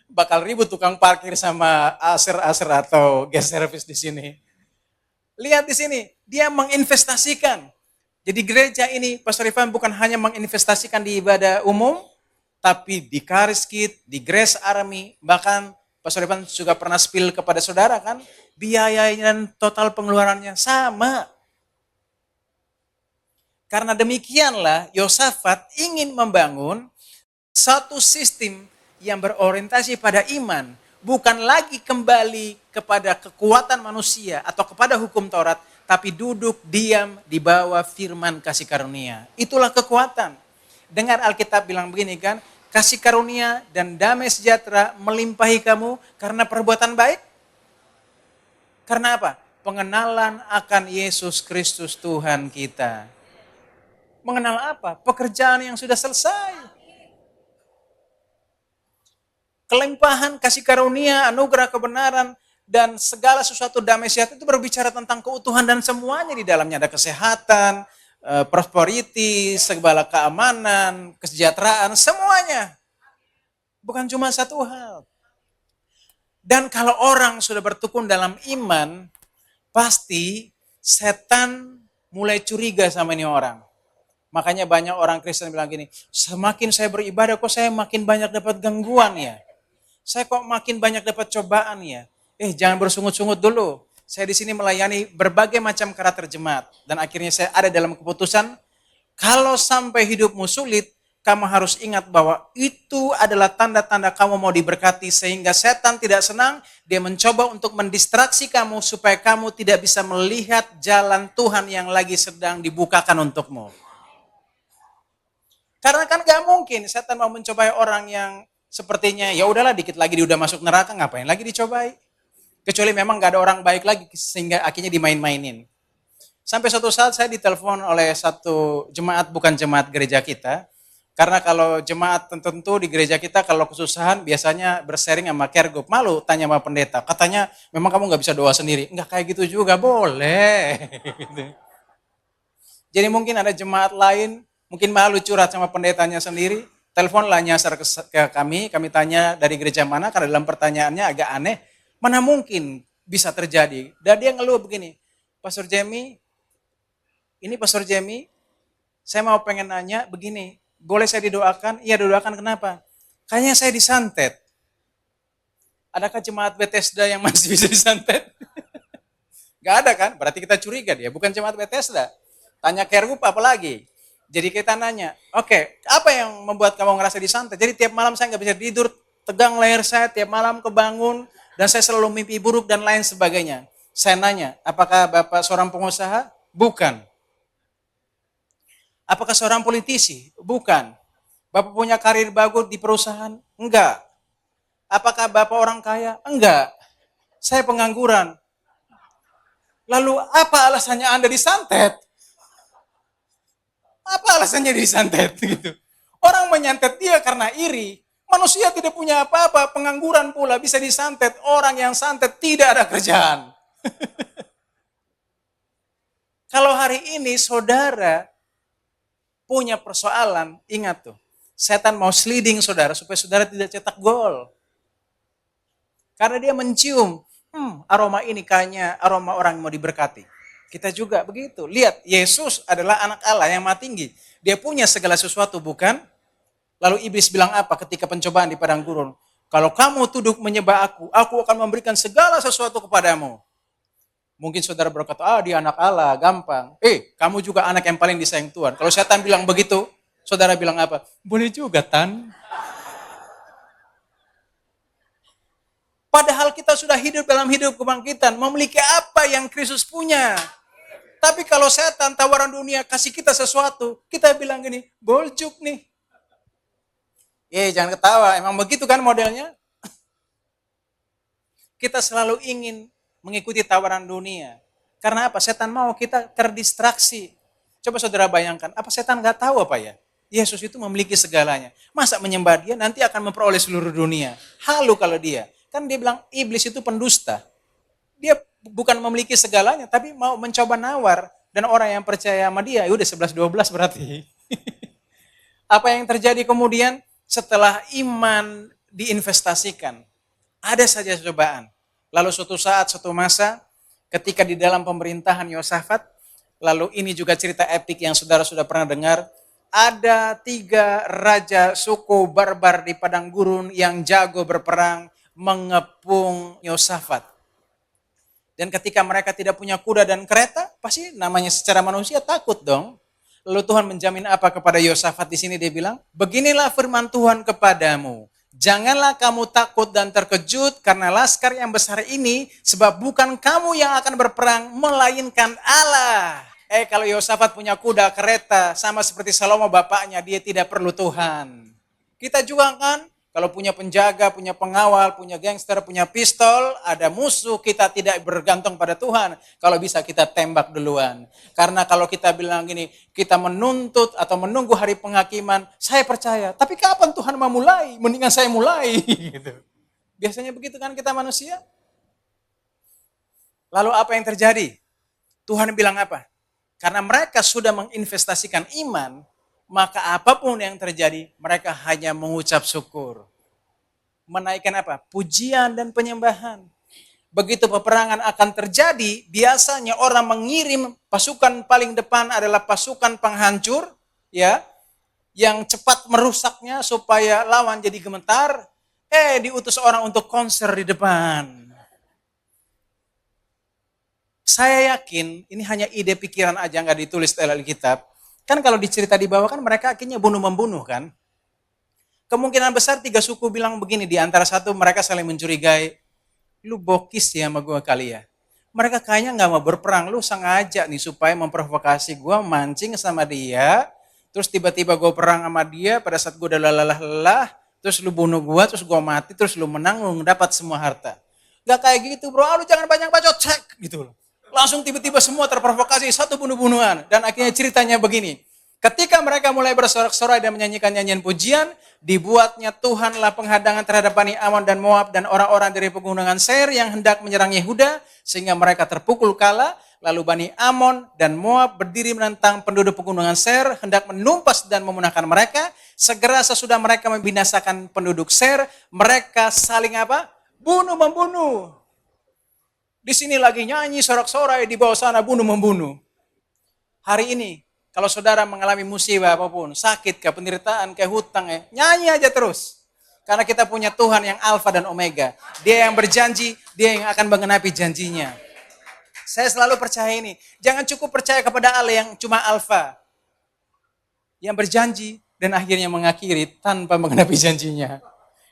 Bakal ribut tukang parkir sama aser-aser atau gas service di sini. Lihat di sini, dia menginvestasikan. Jadi gereja ini, Pastor Ivan bukan hanya menginvestasikan di ibadah umum, tapi di Charis Kids, di Grace Army, bahkan Pastor Ivan juga pernah spill kepada saudara kan, biayanya dan total pengeluarannya sama. Karena demikianlah Yosafat ingin membangun satu sistem yang berorientasi pada iman, bukan lagi kembali kepada kekuatan manusia atau kepada hukum Taurat, tapi duduk diam di bawah firman kasih karunia. Itulah kekuatan. Dengar Alkitab bilang begini kan, kasih karunia dan damai sejahtera melimpahi kamu karena perbuatan baik. Karena apa? Pengenalan akan Yesus Kristus Tuhan kita. Mengenal apa? Pekerjaan yang sudah selesai. Kelimpahan kasih karunia, anugerah kebenaran, dan segala sesuatu damai sejahtera itu berbicara tentang keutuhan dan semuanya di dalamnya. Ada kesehatan, prosperity, segala keamanan, kesejahteraan, semuanya. Bukan cuma satu hal. Dan kalau orang sudah bertekun dalam iman, pasti setan mulai curiga sama ini orang. Makanya banyak orang Kristen bilang gini, semakin saya beribadah kok saya makin banyak dapat gangguan ya. Saya kok makin banyak dapat cobaan ya. Jangan bersungut-sungut dulu. Saya di sini melayani berbagai macam karakter jemaat. Dan akhirnya saya ada dalam keputusan, kalau sampai hidupmu sulit, kamu harus ingat bahwa itu adalah tanda-tanda kamu mau diberkati. Sehingga setan tidak senang, dia mencoba untuk mendistraksi kamu supaya kamu tidak bisa melihat jalan Tuhan yang lagi sedang dibukakan untukmu. Karena kan gak mungkin setan mau mencobai orang yang sepertinya, ya udahlah dikit lagi dia udah masuk neraka, ngapain lagi dicobai. Kecuali memang gak ada orang baik lagi sehingga akhirnya dimain-mainin. Sampai suatu saat saya ditelepon oleh satu jemaat, bukan jemaat gereja kita. Karena kalau jemaat tertentu di gereja kita kalau kesusahan biasanya bersharing sama care group. Malu tanya sama pendeta. Katanya memang kamu gak bisa doa sendiri. Enggak kayak gitu juga, boleh. Jadi mungkin ada jemaat lain, mungkin malu curhat sama pendetanya sendiri. Teleponlah nyasar ke kami tanya dari gereja mana, karena dalam pertanyaannya agak aneh, mana mungkin bisa terjadi. Dan dia ngeluh begini, Pastor Jamie, ini Pastor Jamie, saya mau pengen nanya begini, boleh saya didoakan? Iya didoakan, kenapa? Kayaknya saya disantet. Adakah jemaat Bethesda yang masih bisa disantet? Gak ada kan? Berarti kita curiga dia, bukan jemaat Bethesda. Tanya Kergup apa lagi? Jadi kita nanya, oke, apa yang membuat kamu ngerasa disantet? Jadi tiap malam saya nggak bisa tidur, tegang leher saya, tiap malam kebangun, dan saya selalu mimpi buruk dan lain sebagainya. Saya nanya, apakah Bapak seorang pengusaha? Bukan. Apakah seorang politisi? Bukan. Bapak punya karir bagus di perusahaan? Enggak. Apakah Bapak orang kaya? Enggak. Saya pengangguran. Lalu apa alasannya Anda disantet? Apa alasannya disantet gitu? Orang menyantet dia karena iri. Manusia tidak punya apa-apa, pengangguran pula bisa disantet. Orang yang santet tidak ada kerjaan. Kalau hari ini saudara punya persoalan, ingat tuh. Setan mau sliding saudara supaya saudara tidak cetak gol. Karena dia mencium, aroma ini kayaknya aroma orang mau diberkati. Kita juga begitu. Lihat, Yesus adalah anak Allah yang maha tinggi. Dia punya segala sesuatu, bukan? Lalu iblis bilang apa ketika pencobaan di padang gurun? Kalau kamu tuduh menyembah aku akan memberikan segala sesuatu kepadamu. Mungkin saudara berkata, dia anak Allah, gampang. Kamu juga anak yang paling disayang Tuhan. Kalau setan bilang begitu, saudara bilang apa? Boleh juga, Tan. Padahal kita sudah hidup dalam hidup kebangkitan, memiliki apa yang Kristus punya. Tapi kalau setan tawaran dunia kasih kita sesuatu, kita bilang gini, boljuk nih. Jangan ketawa, emang begitu kan modelnya? Kita selalu ingin mengikuti tawaran dunia. Karena apa? Setan mau kita terdistraksi. Coba saudara bayangkan, apa setan gak tahu apa ya? Yesus itu memiliki segalanya. Masa menyembah dia nanti akan memperoleh seluruh dunia? Halu kalau dia. Kan dia bilang iblis itu pendusta. Dia bukan memiliki segalanya, tapi mau mencoba nawar. Dan orang yang percaya sama dia, udah 11-12 berarti. Apa yang terjadi kemudian setelah iman diinvestasikan? Ada saja cobaan. Lalu suatu saat, suatu masa, ketika di dalam pemerintahan Yosafat, lalu ini juga cerita epik yang saudara sudah pernah dengar, ada 3 raja suku barbar di padang gurun yang jago berperang, mengepung Yosafat. Dan ketika mereka tidak punya kuda dan kereta, pasti namanya secara manusia takut dong. Lalu Tuhan menjamin apa kepada Yosafat di sini? Dia bilang, beginilah firman Tuhan kepadamu. Janganlah kamu takut dan terkejut karena laskar yang besar ini, sebab bukan kamu yang akan berperang, melainkan Allah. Kalau Yosafat punya kuda, kereta, sama seperti Salomo bapaknya, dia tidak perlu Tuhan. Kita juga kan, kalau punya penjaga, punya pengawal, punya gangster, punya pistol, ada musuh, kita tidak bergantung pada Tuhan. Kalau bisa kita tembak duluan. Karena kalau kita bilang gini, kita menuntut atau menunggu hari penghakiman, saya percaya. Tapi kapan Tuhan mau mulai? Mendingan saya mulai. Gitu. Biasanya begitu kan kita manusia. Lalu apa yang terjadi? Tuhan bilang apa? Karena mereka sudah menginvestasikan iman, maka apapun yang terjadi, mereka hanya mengucap syukur. Menaikkan apa? Pujian dan penyembahan. Begitu peperangan akan terjadi, biasanya orang mengirim pasukan paling depan adalah pasukan penghancur, ya, yang cepat merusaknya supaya lawan jadi gemetar. Diutus orang untuk konser di depan. Saya yakin ini hanya ide pikiran aja, nggak ditulis dalam Alkitab. Kan kalau dicerita di bawah kan mereka akhirnya bunuh-membunuh kan. Kemungkinan besar 3 suku bilang begini, di antara satu mereka saling mencurigai, lu bokis ya sama gue kali ya. Mereka kayaknya gak mau berperang, lu sengaja nih supaya memprovokasi gue, mancing sama dia, terus tiba-tiba gue perang sama dia, pada saat gue udah lelah-lelah, terus lu bunuh gue, terus gue mati, terus lu menang, lu dapat semua harta. Gak kayak gitu bro, lu jangan banyak bacot, cek gitu loh. Langsung tiba-tiba semua terprovokasi, satu bunuh-bunuhan. Dan akhirnya ceritanya begini. Ketika mereka mulai bersorak-sorai dan menyanyikan nyanyian pujian, dibuatnya Tuhanlah penghadangan terhadap Bani Amon dan Moab dan orang-orang dari pegunungan Seir yang hendak menyerang Yehuda, sehingga mereka terpukul kalah. Lalu Bani Amon dan Moab berdiri menentang penduduk pegunungan Seir, hendak menumpas dan memunahkan mereka. Segera sesudah mereka membinasakan penduduk Seir, mereka saling apa? Bunuh-membunuh. Di sini lagi nyanyi sorak-sorai, di bawah sana bunuh-membunuh. Hari ini, kalau saudara mengalami musibah apapun, sakit, penderitaan, hutang, nyanyi aja terus. Karena kita punya Tuhan yang Alfa dan Omega. Dia yang berjanji, dia yang akan mengenapi janjinya. Saya selalu percaya ini. Jangan cukup percaya kepada Allah yang cuma Alfa. Yang berjanji dan akhirnya mengakhiri tanpa mengenapi janjinya.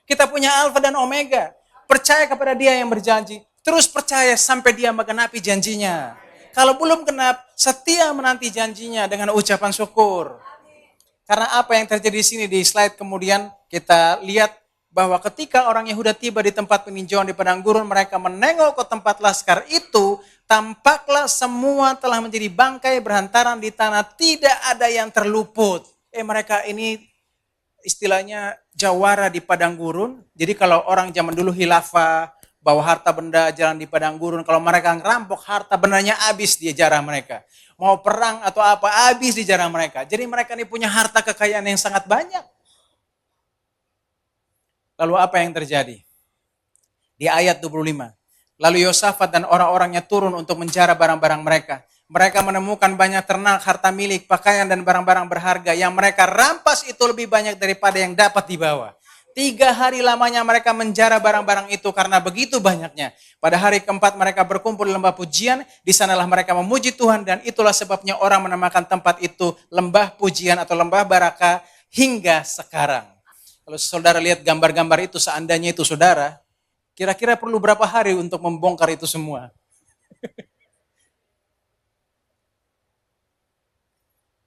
Kita punya Alfa dan Omega. Percaya kepada dia yang berjanji. Terus percaya sampai dia mengenapi janjinya. Kalau belum genap, setia menanti janjinya dengan ucapan syukur. Karena apa yang terjadi di sini di slide kemudian kita lihat bahwa ketika orang Yehuda tiba di tempat peninjauan di padang gurun, mereka menengok ke tempat laskar itu, tampaklah semua telah menjadi bangkai berhantaran di tanah, tidak ada yang terluput. Mereka ini istilahnya jawara di padang gurun. Jadi kalau orang zaman dulu hilafah, bawa harta benda jalan di padang gurun. Kalau mereka ngerampok, harta bendanya habis di jarah mereka. Mau perang atau apa, habis di jarah mereka. Jadi mereka ini punya harta kekayaan yang sangat banyak. Lalu apa yang terjadi? Di ayat 25. Lalu Yosafat dan orang-orangnya turun untuk menjara barang-barang mereka. Mereka menemukan banyak ternak, harta milik, pakaian dan barang-barang berharga. Yang mereka rampas itu lebih banyak daripada yang dapat dibawa. 3 hari lamanya mereka menjara barang-barang itu karena begitu banyaknya. Pada hari keempat mereka berkumpul di lembah pujian, di sanalah mereka memuji Tuhan dan itulah sebabnya orang menamakan tempat itu lembah pujian atau lembah baraka hingga sekarang. Kalau saudara lihat gambar-gambar itu, seandainya itu saudara, kira-kira perlu berapa hari untuk membongkar itu semua?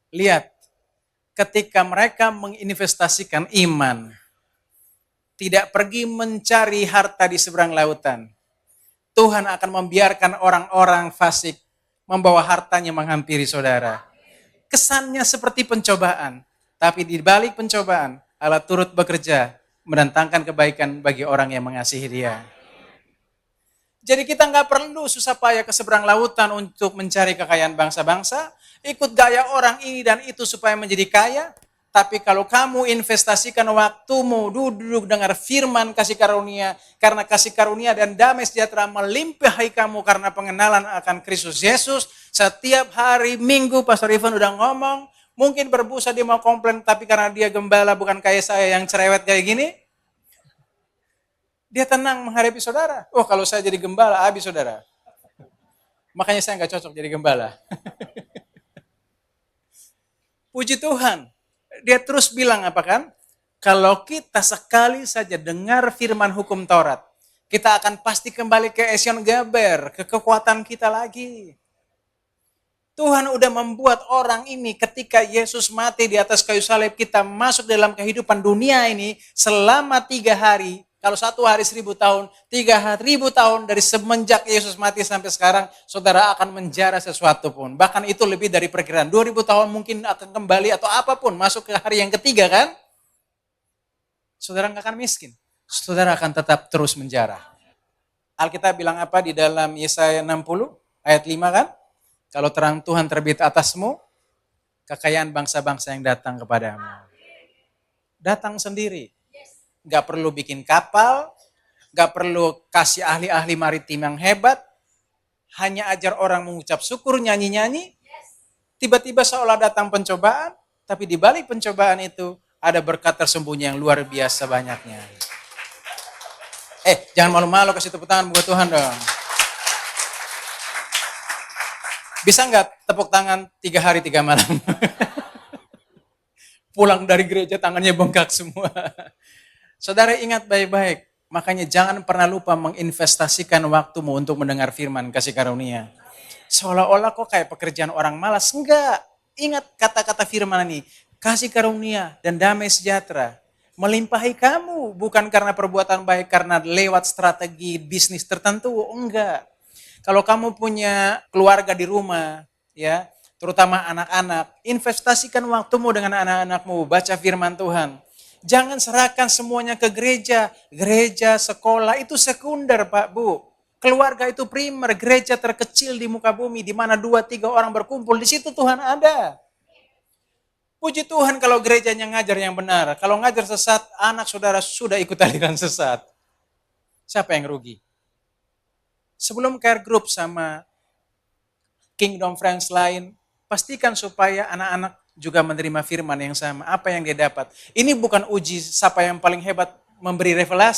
Lihat, ketika mereka menginvestasikan iman, tidak pergi mencari harta di seberang lautan, Tuhan akan membiarkan orang-orang fasik membawa hartanya menghampiri saudara. Kesannya seperti pencobaan, tapi di balik pencobaan, Allah turut bekerja mendatangkan kebaikan bagi orang yang mengasihi Dia. Jadi kita nggak perlu susah payah ke seberang lautan untuk mencari kekayaan bangsa-bangsa, ikut gaya orang ini dan itu supaya menjadi kaya. Tapi kalau kamu investasikan waktumu, duduk dengar firman kasih karunia, karena kasih karunia dan damai sejahtera melimpahi kamu karena pengenalan akan Kristus Yesus. Setiap hari Minggu Pastor Ivan udah ngomong, mungkin berbusa dia mau komplain, tapi karena dia gembala bukan kayak saya yang cerewet kayak gini, dia tenang menghadapi saudara. Oh kalau saya jadi gembala, habis saudara. Makanya saya nggak cocok jadi gembala. Puji Tuhan. Dia terus bilang apa kan? Kalau kita sekali saja dengar firman hukum Taurat, kita akan pasti kembali ke Esyon Gaber, ke kekuatan kita lagi. Tuhan udah membuat orang ini ketika Yesus mati di atas kayu salib, kita masuk dalam kehidupan dunia ini selama 3 hari. Kalau 1 hari 1000 tahun, 3000 tahun dari semenjak Yesus mati sampai sekarang, saudara akan menjara sesuatu pun. Bahkan itu lebih dari perkiraan. 2000 tahun mungkin akan kembali atau apapun, masuk ke hari yang ketiga kan? Saudara nggak akan miskin. Saudara akan tetap terus menjara. Alkitab bilang apa di dalam Yesaya 60 ayat 5 kan? Kalau terang Tuhan terbit atasmu, kekayaan bangsa-bangsa yang datang kepadamu. Datang sendiri. Gak perlu bikin kapal, gak perlu kasih ahli-ahli maritim yang hebat, hanya ajar orang mengucap syukur, nyanyi-nyanyi, tiba-tiba seolah datang pencobaan, tapi di balik pencobaan itu ada berkat tersembunyi yang luar biasa banyaknya. Jangan malu-malu, kasih tepuk tangan buat Tuhan dong. Bisa nggak tepuk tangan 3 hari 3 malam? Pulang dari gereja tangannya bengkak semua. Saudara ingat baik-baik, makanya jangan pernah lupa menginvestasikan waktumu untuk mendengar firman kasih karunia. Seolah-olah kok kayak pekerjaan orang malas. Enggak, ingat kata-kata firman ini, kasih karunia dan damai sejahtera melimpahi kamu, bukan karena perbuatan baik, karena lewat strategi bisnis tertentu, enggak. Kalau kamu punya keluarga di rumah, ya, terutama anak-anak, investasikan waktumu dengan anak-anakmu, baca firman Tuhan. Jangan serahkan semuanya ke gereja. Gereja, sekolah itu sekunder Pak Bu. Keluarga itu primer, gereja terkecil di muka bumi, di mana 2-3 orang berkumpul, di situ Tuhan ada. Puji Tuhan kalau gerejanya ngajar yang benar. Kalau ngajar sesat, anak saudara sudah ikut aliran sesat. Siapa yang rugi? Sebelum care group sama Kingdom Friends lain, pastikan supaya anak-anak juga menerima firman yang sama. Apa yang dia dapat. Ini bukan uji siapa yang paling hebat memberi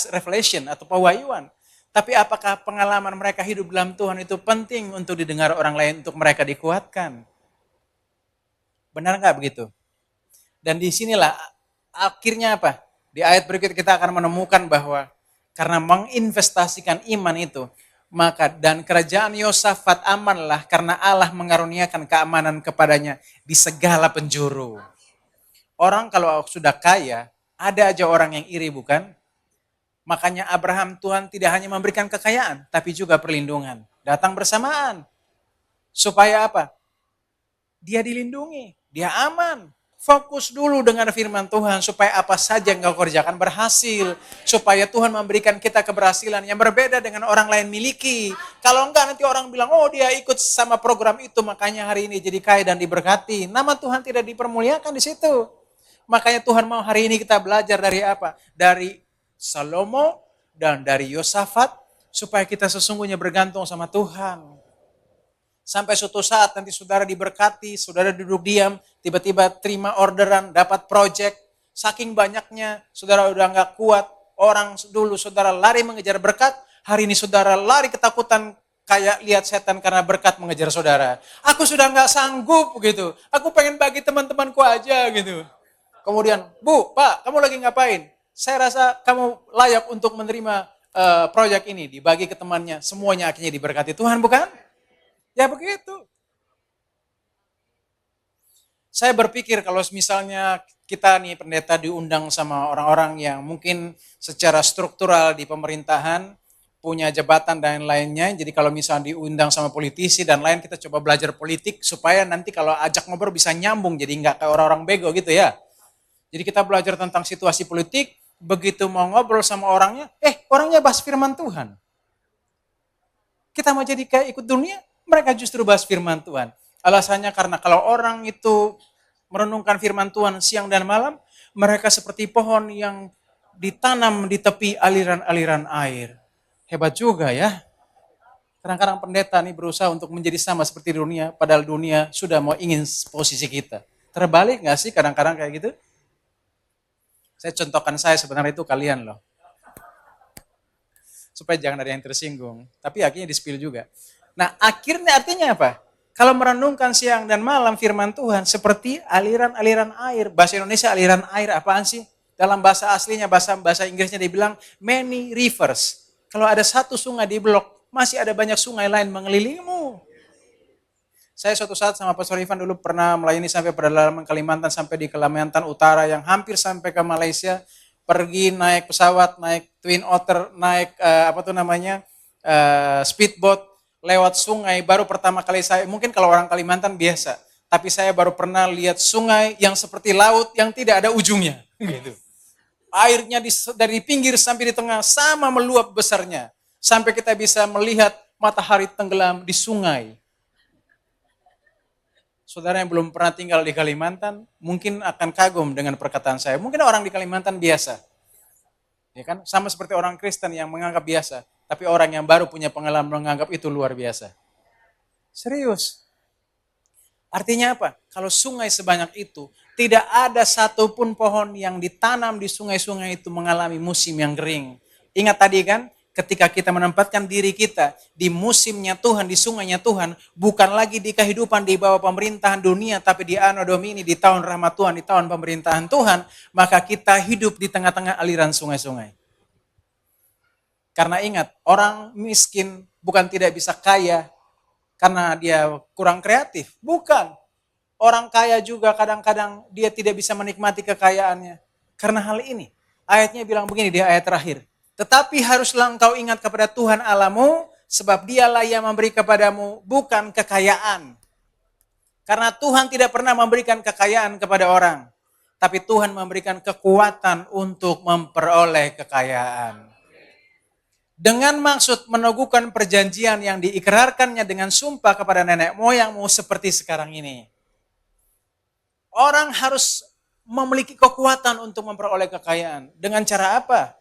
revelation atau pewahyuan. Tapi apakah pengalaman mereka hidup dalam Tuhan itu penting untuk didengar orang lain, untuk mereka dikuatkan. Benar nggak begitu? Dan disinilah akhirnya apa? Di ayat berikut kita akan menemukan bahwa karena menginvestasikan iman itu, maka dan kerajaan Yosafat amanlah karena Allah mengaruniakan keamanan kepadanya di segala penjuru. Orang kalau sudah kaya, ada aja orang yang iri bukan? Makanya Abraham Tuhan tidak hanya memberikan kekayaan, tapi juga perlindungan. Datang bersamaan. Supaya apa? Dia dilindungi, dia aman. Fokus dulu dengan firman Tuhan supaya apa saja yang kau kerjakan berhasil. Supaya Tuhan memberikan kita keberhasilan yang berbeda dengan orang lain miliki. Kalau enggak nanti orang bilang, oh dia ikut sama program itu makanya hari ini jadi kaya dan diberkati. Nama Tuhan tidak dipermuliakan di situ. Makanya Tuhan mau hari ini kita belajar dari apa? Dari Salomo dan dari Yosafat supaya kita sesungguhnya bergantung sama Tuhan. Sampai suatu saat nanti saudara diberkati, saudara duduk diam, tiba-tiba terima orderan, dapat project, saking banyaknya saudara udah nggak kuat, orang dulu saudara lari mengejar berkat, hari ini saudara lari ketakutan kayak lihat setan karena berkat mengejar saudara. Aku sudah nggak sanggup gitu, aku pengen bagi teman-temanku aja gitu. Kemudian, Bu, Pak, kamu lagi ngapain? Saya rasa kamu layak untuk menerima proyek ini, dibagi ke temannya, semuanya akhirnya diberkati Tuhan, bukan? Ya begitu. Saya berpikir kalau misalnya kita nih pendeta diundang sama orang-orang yang mungkin secara struktural di pemerintahan, punya jabatan dan lainnya, jadi kalau misalnya diundang sama politisi dan lain, kita coba belajar politik supaya nanti kalau ajak ngobrol bisa nyambung, jadi nggak kayak orang-orang bego gitu ya. Jadi kita belajar tentang situasi politik, begitu mau ngobrol sama orangnya, orangnya bahas firman Tuhan. Kita mau jadi kayak ikut dunia, mereka justru bahas firman Tuhan. Alasannya karena kalau orang itu merenungkan firman Tuhan siang dan malam, mereka seperti pohon yang ditanam di tepi aliran-aliran air. Hebat juga ya. Kadang-kadang pendeta nih berusaha untuk menjadi sama seperti dunia, padahal dunia sudah mau ingin posisi kita. Terbalik gak sih kadang-kadang kayak gitu? Saya contohkan saya sebenarnya itu kalian loh. Supaya jangan ada yang tersinggung. Tapi akhirnya di-spill juga. Nah akhirnya artinya apa? Kalau merenungkan siang dan malam firman Tuhan seperti aliran-aliran air. Bahasa Indonesia aliran air apaan sih? Dalam bahasa aslinya, bahasa Inggrisnya dibilang many rivers. Kalau ada satu sungai di blok, masih ada banyak sungai lain mengelilingimu. Saya suatu saat sama Pastor Ivan dulu pernah melayani sampai pedalaman Kalimantan, sampai di Kalimantan Utara yang hampir sampai ke Malaysia. Pergi naik pesawat, naik Twin Otter, naik speedboat, lewat sungai. Baru pertama kali saya, mungkin kalau orang Kalimantan biasa, tapi saya baru pernah lihat sungai yang seperti laut yang tidak ada ujungnya. Gitu. Airnya dari pinggir sampai di tengah sama meluap besarnya. Sampai kita bisa melihat matahari tenggelam di sungai. Saudara yang belum pernah tinggal di Kalimantan, mungkin akan kagum dengan perkataan saya. Mungkin orang di Kalimantan biasa. Ya kan? Sama seperti orang Kristen yang menganggap biasa. Tapi orang yang baru punya pengalaman menganggap itu luar biasa. Serius. Artinya apa? Kalau sungai sebanyak itu, tidak ada satupun pohon yang ditanam di sungai-sungai itu mengalami musim yang kering. Ingat tadi kan? Ketika kita menempatkan diri kita di musimnya Tuhan, di sungainya Tuhan, bukan lagi di kehidupan di bawah pemerintahan dunia, tapi di Anno Domini, di tahun rahmat Tuhan, di tahun pemerintahan Tuhan, maka kita hidup di tengah-tengah aliran sungai-sungai. Karena ingat, orang miskin bukan tidak bisa kaya karena dia kurang kreatif. Bukan. Orang kaya juga kadang-kadang dia tidak bisa menikmati kekayaannya. Karena hal ini. Ayatnya bilang begini di ayat terakhir. Tetapi haruslah engkau ingat kepada Tuhan Allahmu, sebab dialah yang memberi kepadamu bukan kekayaan. Karena Tuhan tidak pernah memberikan kekayaan kepada orang, tapi Tuhan memberikan kekuatan untuk memperoleh kekayaan. Dengan maksud meneguhkan perjanjian yang diikrarkannya dengan sumpah kepada nenek moyangmu seperti sekarang ini. Orang harus memiliki kekuatan untuk memperoleh kekayaan. Dengan cara apa?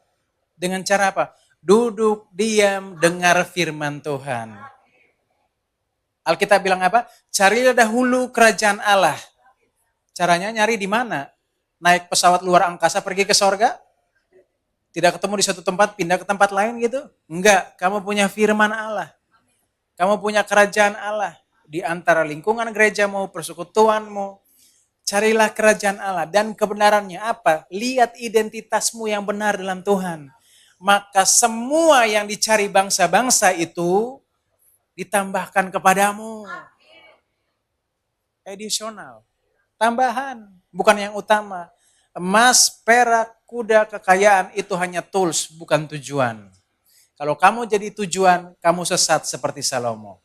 Dengan cara apa? Duduk, diam, dengar firman Tuhan. Alkitab bilang apa? Carilah dahulu kerajaan Allah. Caranya nyari di mana? Naik pesawat luar angkasa pergi ke sorga? Tidak ketemu di satu tempat, pindah ke tempat lain gitu? Enggak, kamu punya firman Allah. Kamu punya kerajaan Allah. Di antara lingkungan gerejamu, persekutuanmu. Carilah kerajaan Allah. Dan kebenarannya apa? Lihat identitasmu yang benar dalam Tuhan. Maka semua yang dicari bangsa-bangsa itu ditambahkan kepadamu. Additional. Tambahan, bukan yang utama. Emas, perak, kuda, kekayaan itu hanya tools, bukan tujuan. Kalau kamu jadi tujuan, kamu sesat seperti Salomo.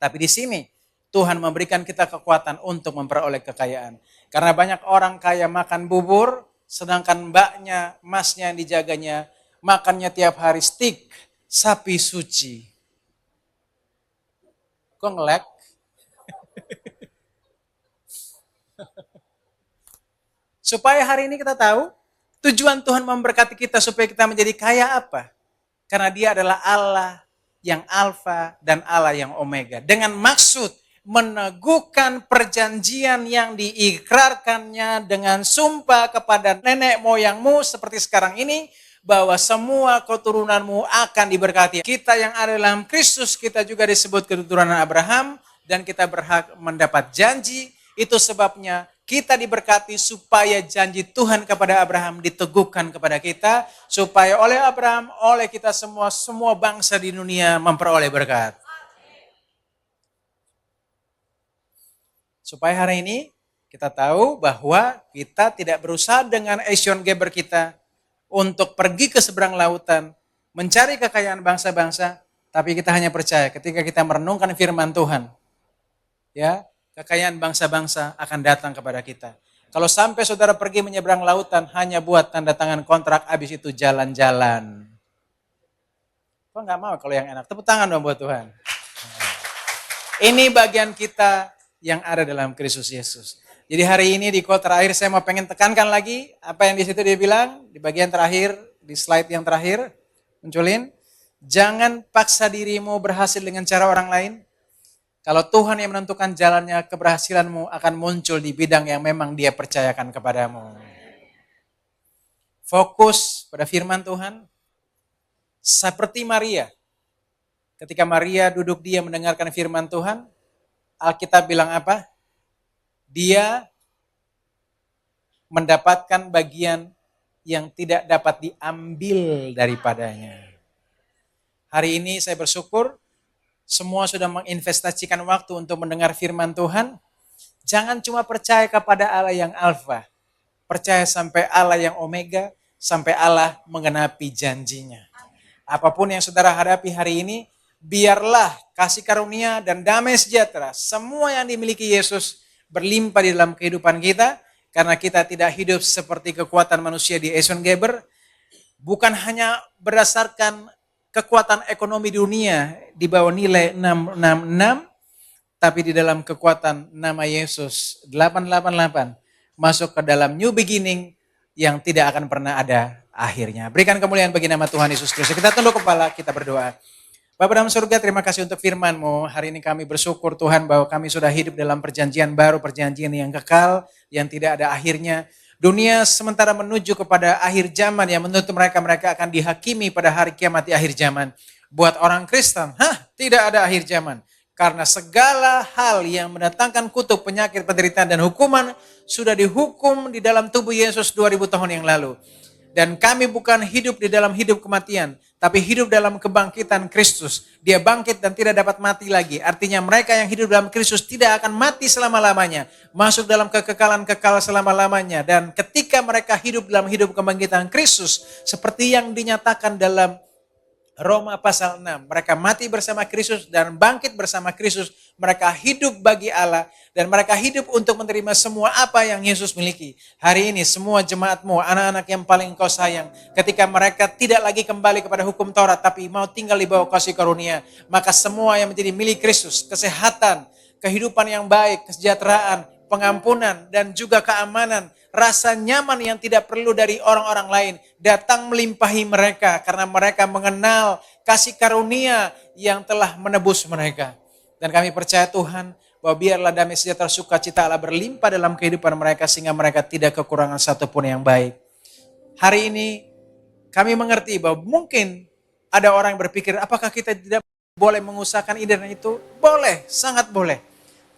Tapi di sini Tuhan memberikan kita kekuatan untuk memperoleh kekayaan. Karena banyak orang kaya makan bubur, sedangkan mbaknya, emasnya yang dijaganya, makannya tiap hari steak, sapi suci. Kok ngelek? Supaya hari ini kita tahu, tujuan Tuhan memberkati kita supaya kita menjadi kaya apa? Karena dia adalah Allah yang Alfa dan Allah yang Omega. Dengan maksud meneguhkan perjanjian yang diikrarkannya dengan sumpah kepada nenek moyangmu seperti sekarang ini, bahwa semua keturunanmu akan diberkati. Kita yang ada dalam Kristus, kita juga disebut keturunan Abraham, dan kita berhak mendapat janji. Itu sebabnya kita diberkati supaya janji Tuhan kepada Abraham diteguhkan kepada kita, supaya oleh Abraham, oleh kita semua bangsa di dunia memperoleh berkat. Supaya hari ini kita tahu bahwa kita tidak berusaha dengan Esion Geber kita untuk pergi ke seberang lautan, mencari kekayaan bangsa-bangsa, tapi kita hanya percaya ketika kita merenungkan firman Tuhan, ya, kekayaan bangsa-bangsa akan datang kepada kita. Kalau sampai saudara pergi menyeberang lautan hanya buat tanda tangan kontrak, habis itu jalan-jalan. Kok nggak mau kalau yang enak? Tepuk tangan dong buat Tuhan. Ini bagian kita yang ada dalam Kristus Yesus. Jadi hari ini di quote terakhir saya mau pengen tekankan lagi apa yang di situ dia bilang di bagian terakhir, di slide yang terakhir, munculin. Jangan paksa dirimu berhasil dengan cara orang lain. Kalau Tuhan yang menentukan jalannya, keberhasilanmu akan muncul di bidang yang memang dia percayakan kepadamu. Fokus pada firman Tuhan. Seperti Maria. Ketika Maria duduk dia mendengarkan firman Tuhan, Alkitab bilang apa? Dia mendapatkan bagian yang tidak dapat diambil daripadanya. Hari ini saya bersyukur semua sudah menginvestasikan waktu untuk mendengar firman Tuhan. Jangan cuma percaya kepada Allah yang Alfa. Percaya sampai Allah yang Omega, sampai Allah menggenapi janjinya. Apapun yang saudara hadapi hari ini, biarlah kasih karunia dan damai sejahtera, semua yang dimiliki Yesus berlimpah di dalam kehidupan kita, karena kita tidak hidup seperti kekuatan manusia di Esion Geber, bukan hanya berdasarkan kekuatan ekonomi dunia di bawah nilai 666, tapi di dalam kekuatan nama Yesus 888 masuk ke dalam new beginning yang tidak akan pernah ada akhirnya. Berikan kemuliaan bagi nama Tuhan Yesus Kristus. Kita tunduk kepala, kita berdoa. Bapa dalam surga, terima kasih untuk firman-Mu. Hari ini kami bersyukur Tuhan bahwa kami sudah hidup dalam perjanjian baru, perjanjian yang kekal, yang tidak ada akhirnya. Dunia sementara menuju kepada akhir zaman yang menuntut mereka akan dihakimi pada hari kiamat di akhir zaman. Buat orang Kristen, tidak ada akhir zaman. Karena segala hal yang mendatangkan kutuk, penyakit, penderitaan, dan hukuman sudah dihukum di dalam tubuh Yesus 2000 tahun yang lalu. Dan kami bukan hidup di dalam hidup kematian, tapi hidup dalam kebangkitan Kristus. Dia bangkit dan tidak dapat mati lagi. Artinya mereka yang hidup dalam Kristus tidak akan mati selama-lamanya. Masuk dalam kekekalan kekal selama-lamanya. Dan ketika mereka hidup dalam hidup kebangkitan Kristus, seperti yang dinyatakan dalam Roma pasal 6. Mereka mati bersama Kristus dan bangkit bersama Kristus. mereka hidup bagi Allah, dan mereka hidup untuk menerima semua apa yang Yesus miliki. Hari ini semua jemaatmu, anak-anak yang paling engkau sayang, ketika mereka tidak lagi kembali kepada hukum Taurat, tapi mau tinggal di bawah kasih karunia, maka semua yang menjadi milik Kristus, kesehatan, kehidupan yang baik, kesejahteraan, pengampunan, dan juga keamanan, rasa nyaman yang tidak perlu dari orang-orang lain, datang melimpahi mereka, karena mereka mengenal kasih karunia yang telah menebus mereka. Dan kami percaya Tuhan, bahwa biarlah damai sejahtera sukacita Allah berlimpah dalam kehidupan mereka, sehingga mereka tidak kekurangan satupun yang baik. Hari ini kami mengerti bahwa mungkin ada orang yang berpikir, apakah kita tidak boleh mengusahakan ini dan itu? Boleh, sangat boleh.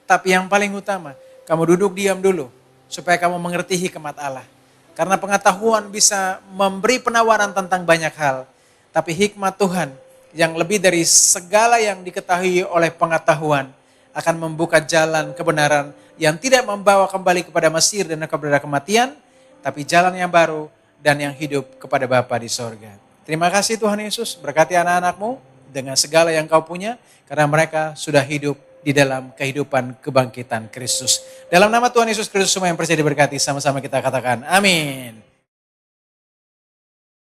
Tapi yang paling utama, kamu duduk diam dulu, supaya kamu mengerti hikmat Allah. Karena pengetahuan bisa memberi penawaran tentang banyak hal. Tapi hikmat Tuhan yang lebih dari segala yang diketahui oleh pengetahuan, akan membuka jalan kebenaran yang tidak membawa kembali kepada Mesir dan kepada kematian, tapi jalan yang baru dan yang hidup kepada Bapa di sorga. Terima kasih Tuhan Yesus, berkati anak-anakmu dengan segala yang kau punya, karena mereka sudah hidup di dalam kehidupan kebangkitan Kristus. Dalam nama Tuhan Yesus Kristus, semua yang percaya diberkati, sama-sama kita katakan amin.